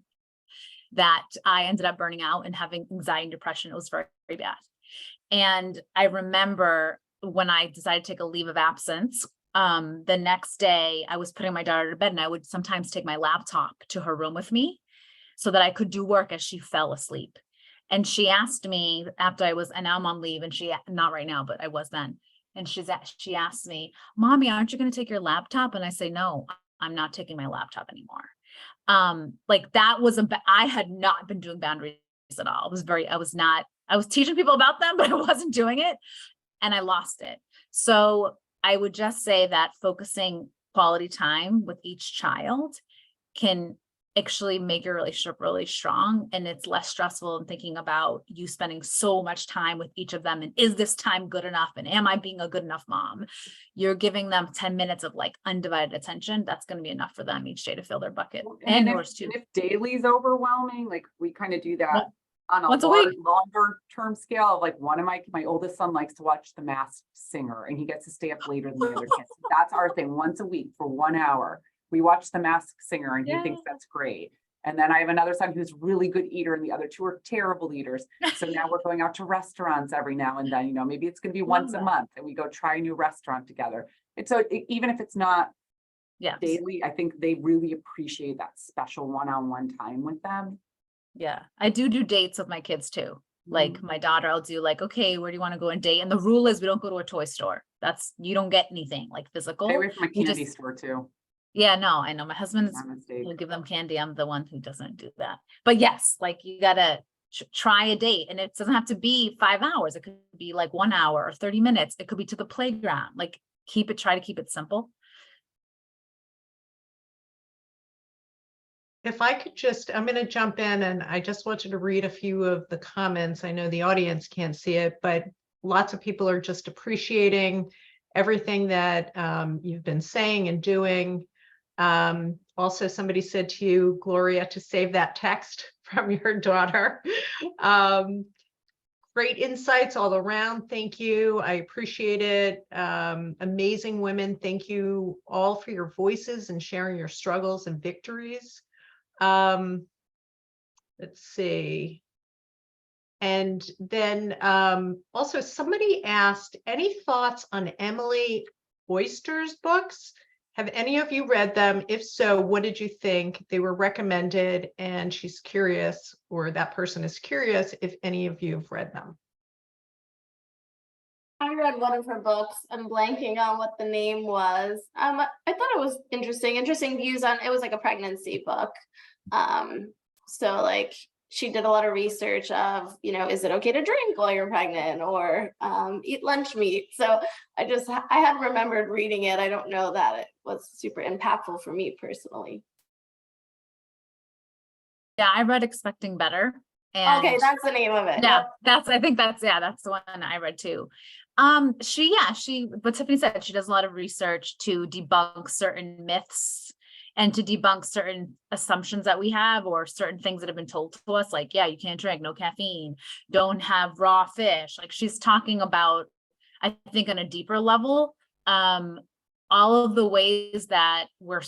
that I ended up burning out and having anxiety and depression. It was very, very bad. And I remember when I decided to take a leave of absence, the next day I was putting my daughter to bed, and I would sometimes take my laptop to her room with me so that I could do work as she fell asleep. And she asked me after and now I'm on leave, and not right now, but I was then. And she asked me, Mommy, aren't you going to take your laptop? And I say, no, I'm not taking my laptop anymore. Like that was I had not been doing boundaries at all. I was teaching people about them, but I wasn't doing it, and I lost it. So I would just say that focusing quality time with each child can actually make your relationship really strong, and it's less stressful than thinking about you spending so much time with each of them. And is this time good enough? And am I being a good enough mom? You're giving them 10 minutes of like undivided attention. That's going to be enough for them each day to fill their bucket, and yours too. And if daily's overwhelming, like we kind of do that on a once a week. longer term scale of like one of my oldest son likes to watch The Masked Singer, and he gets to stay up later than the other kids. That's our thing. Once a week for 1 hour. We watch The Masked Singer, and he thinks that's great. And then I have another son who's really good eater, and the other 2 are terrible eaters. So now we're going out to restaurants every now and then, maybe it's going to be once a month and we go try a new restaurant together. And so even if it's not daily, I think they really appreciate that special one-on-one time with them. Yeah, I do dates with my kids too. Like my daughter, I'll do like, okay, where do you want to go on date? And the rule is we don't go to a toy store. You don't get anything like physical. Stay away from a candy store too. Yeah, no, I know my husband will give them candy. I'm the one who doesn't do that. But yes, like you gotta try a date, and it doesn't have to be 5 hours. It could be like 1 hour or 30 minutes. It could be to the playground. Like try to keep it simple. If I could I'm going to jump in, and I just wanted to read a few of the comments. I know the audience can't see it, but lots of people are just appreciating everything that you've been saying and doing. Also, somebody said to you, Gloria, to save that text from your daughter. Great insights all around. Thank you. I appreciate it. Amazing women. Thank you all for your voices and sharing your struggles and victories. Let's see. And then also somebody asked, any thoughts on Emily Oyster's books? Have any of you read them? If so, what did you think? They were recommended, and she's curious, or that person is curious, if any of you have read them. I read one of her books. I'm blanking on what the name was. I thought it was interesting views on, it was like a pregnancy book. So like she did a lot of research of, is it okay to drink while you're pregnant, or eat lunch meat? So I had remembered reading it. I don't know that it was super impactful for me personally. Yeah, I read Expecting Better. And okay, that's the name of it. Yeah, that's the one I read too. What Tiffany said, she does a lot of research to debunk certain myths and to debunk certain assumptions that we have, or certain things that have been told to us, like, yeah, you can't drink, no caffeine, don't have raw fish. Like she's talking about, I think on a deeper level, all of the ways that we're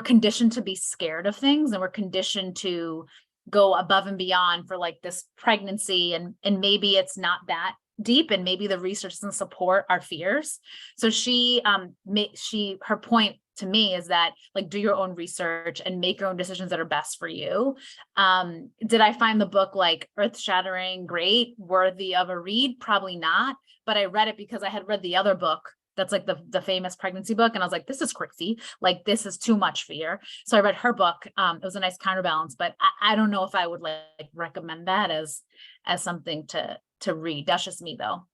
conditioned to be scared of things, and we're conditioned to go above and beyond for like this pregnancy, and maybe it's not that deep, and maybe the research doesn't support our fears. So her point to me is that, like, do your own research and make your own decisions that are best for you. Did I find the book like earth-shattering, great, worthy of a read? Probably not, but I read it because I had read the other book that's like the famous pregnancy book, and I was like, this is crazy, like this is too much fear. So I read her book. It was a nice counterbalance, but I don't know if I would like recommend that as something to to read. That's just me though.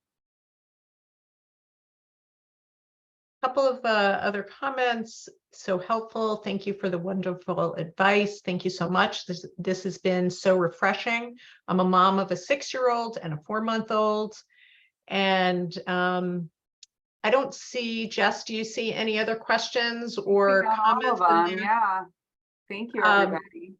Couple of other comments. So helpful. Thank you for the wonderful advice. Thank you so much. This has been so refreshing. I'm a mom of a 6-year-old and a 4-month-old. And I don't see, Jess, do you see any other questions or We got all comments? of in them, there? yeah. Thank you, Um, everybody.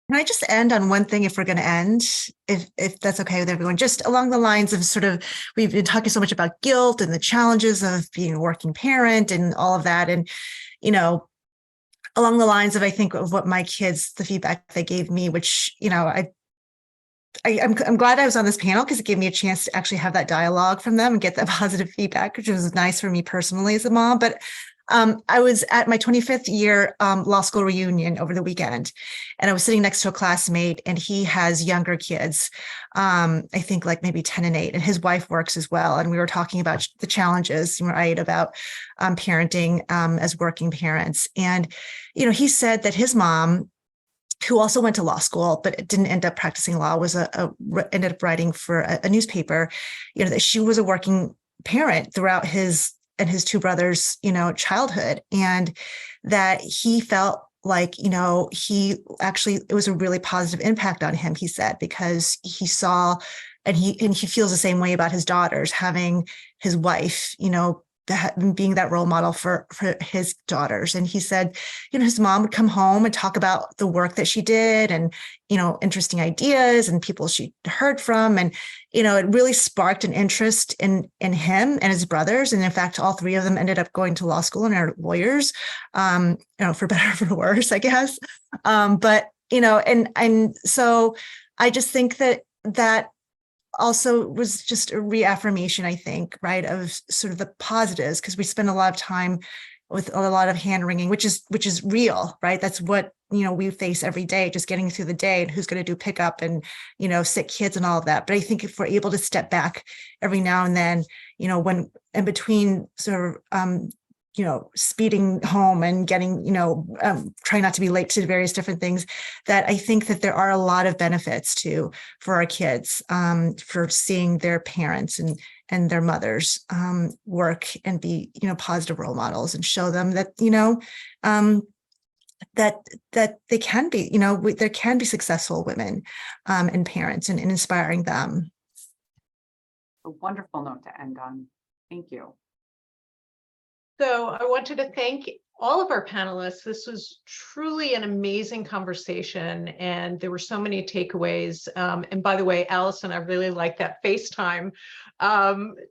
Can I just end on one thing if we're going to end, if that's okay with everyone, just along the lines of sort of, we've been talking so much about guilt and the challenges of being a working parent and all of that. And, you know, along the lines of, I think of what my kids, the feedback they gave me, which, you know, I'm glad I was on this panel because it gave me a chance to actually have that dialogue from them and get that positive feedback, which was nice for me personally as a mom. But I was at my 25th year law school reunion over the weekend, and I was sitting next to a classmate, and he has younger kids, I think like maybe 10 and 8, and his wife works as well. And we were talking about the challenges, right, about parenting as working parents. And, you know, he said that his mom, who also went to law school, but didn't end up practicing law, was ended up writing for a newspaper, you know, that she was a working parent throughout his and his 2 brothers, you know, childhood. And that he felt like, you know, it was a really positive impact on him, he said, because he saw, and he feels the same way about his daughters, having his wife, you know, being that role model for his daughters. And he said, you know, his mom would come home and talk about the work that she did and, you know, interesting ideas and people she heard from. And, you know, it really sparked an interest in him and his brothers. And in fact, all 3 of them ended up going to law school and are lawyers, you know, for better or for worse, I guess. But, you know, and so I just think that also was just a reaffirmation, I think, right, of sort of the positives, because we spend a lot of time with a lot of hand wringing, which is real, right? That's what, you know, we face every day, just getting through the day and who's going to do pickup and, you know, sick kids and all of that. But I think if we're able to step back every now and then, you know, when in between sort of, you know, speeding home and getting, you know, trying not to be late to various different things, that I think that there are a lot of benefits for our kids, for seeing their parents and their mothers work and be, you know, positive role models and show them that, you know, that they can be, you know, there can be successful women and parents and inspiring them. A wonderful note to end on. Thank you. So I wanted to thank all of our panelists. This was truly an amazing conversation, and there were so many takeaways. And by the way, Allison, I really like that FaceTime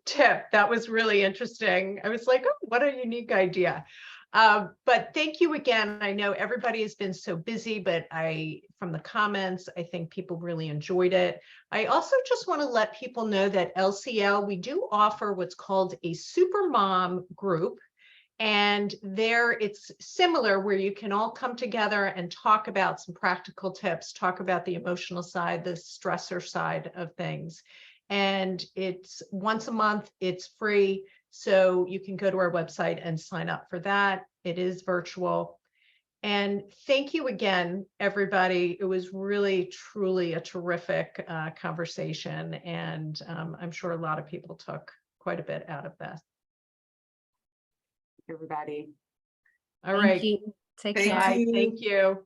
tip. That was really interesting. I was like, oh, what a unique idea. But thank you again. I know everybody has been so busy, but from the comments, I think people really enjoyed it. I also just want to let people know that LCL, we do offer what's called a super mom group. And there it's similar, where you can all come together and talk about some practical tips, talk about the emotional side, the stressor side of things. And it's once a month, it's free. So you can go to our website and sign up for that. It is virtual. And thank you again, everybody. It was really, truly a terrific conversation. And I'm sure a lot of people took quite a bit out of this. Everybody. All right. Thank you. Take Thank care. Bye. you. Thank you.